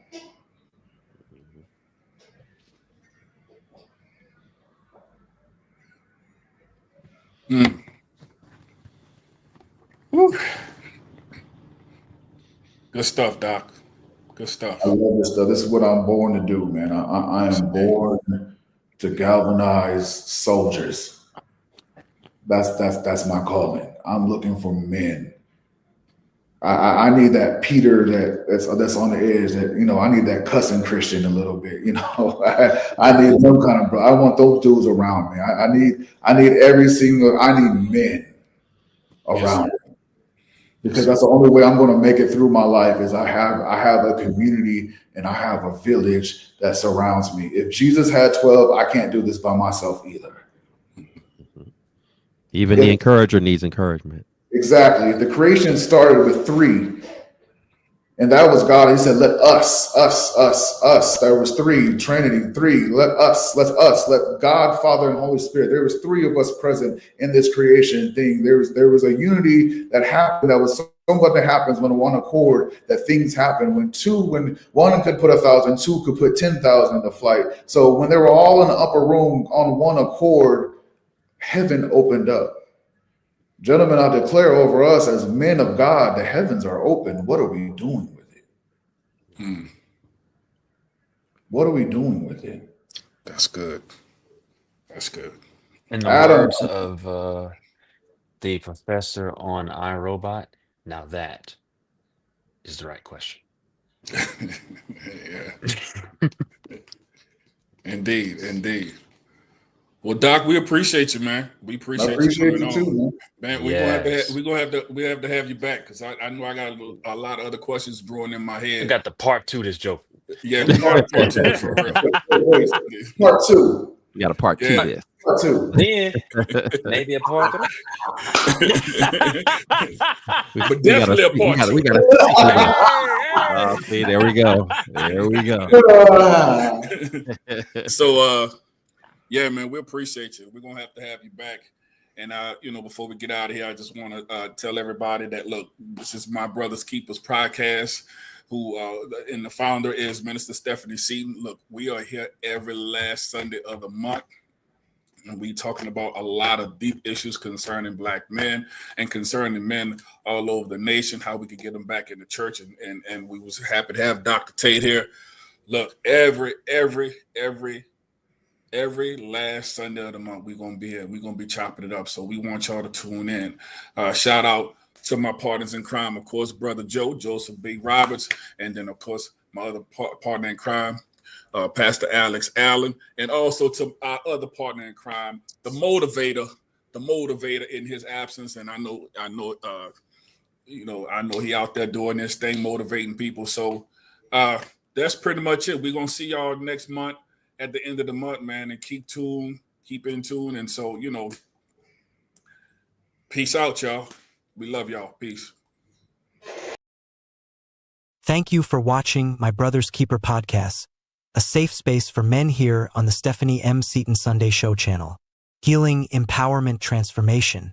Good stuff, Doc. Good stuff. I love this stuff. This is what I'm born to do, man. I am born to galvanize soldiers. That's my calling. I'm looking for men. I need that Peter that's on the edge. That I need that cussing Christian a little bit. I need some kind of. I want those dudes around me. I need men around me. Because that's the only way I'm going to make it through my life is I have a community and I have a village that surrounds me. If Jesus had 12, I can't do this by myself either. Even the encourager needs encouragement. Exactly. If the creation started with 3, and that was God, he said, let us. There was 3, Trinity, 3. Let us, let God, Father, and Holy Spirit. There was 3 of us present in this creation thing. There was a unity that happened. That was somewhat that happens when one accord, that things happen. When one could put 1,000, 2 could put 10,000 into flight. So when they were all in the upper room on one accord, heaven opened up. Gentlemen, I declare over us as men of God, the heavens are open. What are we doing with it? What are we doing with it? That's good. That's good. In the words of the professor on iRobot, now that is the right question. Yeah. Indeed. Well, Doc, we appreciate you, man. We appreciate you coming on. Man, we're gonna have to have you back because I know I got a lot of other questions brewing in my head. I got the part 2 this joke. Yeah, we got a part 2 for real. Part 2. We got a part 2 this. Part 2. Then maybe a part 3. But definitely a part 2. We got see, there we go. So yeah, man, we appreciate you. We're gonna have to have you back. And before we get out of here, I just want to tell everybody that look, this is my Brothers Keepers podcast, who and the founder is Minister Stephanie Seaton. Look, we are here every last Sunday of the month. And we talking about a lot of deep issues concerning Black men and concerning men all over the nation, how we could get them back in the church. And we was happy to have Dr. Tate here. Look, every last Sunday of the month, we're going to be here. We're going to be chopping it up. So we want y'all to tune in. Shout out to my partners in crime, of course, Brother Joseph B. Roberts, and then, of course, my other partner in crime, Pastor Alex Allen, and also to our other partner in crime, the motivator in his absence. And I know he out there doing this thing, motivating people. So that's pretty much it. We're going to see y'all next month at the end of the month, man, and keep in tune. And so, peace out, y'all. We love y'all. Peace. Thank you for watching My Brother's Keeper podcast, a safe space for men here on the Stephanie M. Seaton Sunday Show channel. Healing, empowerment, transformation.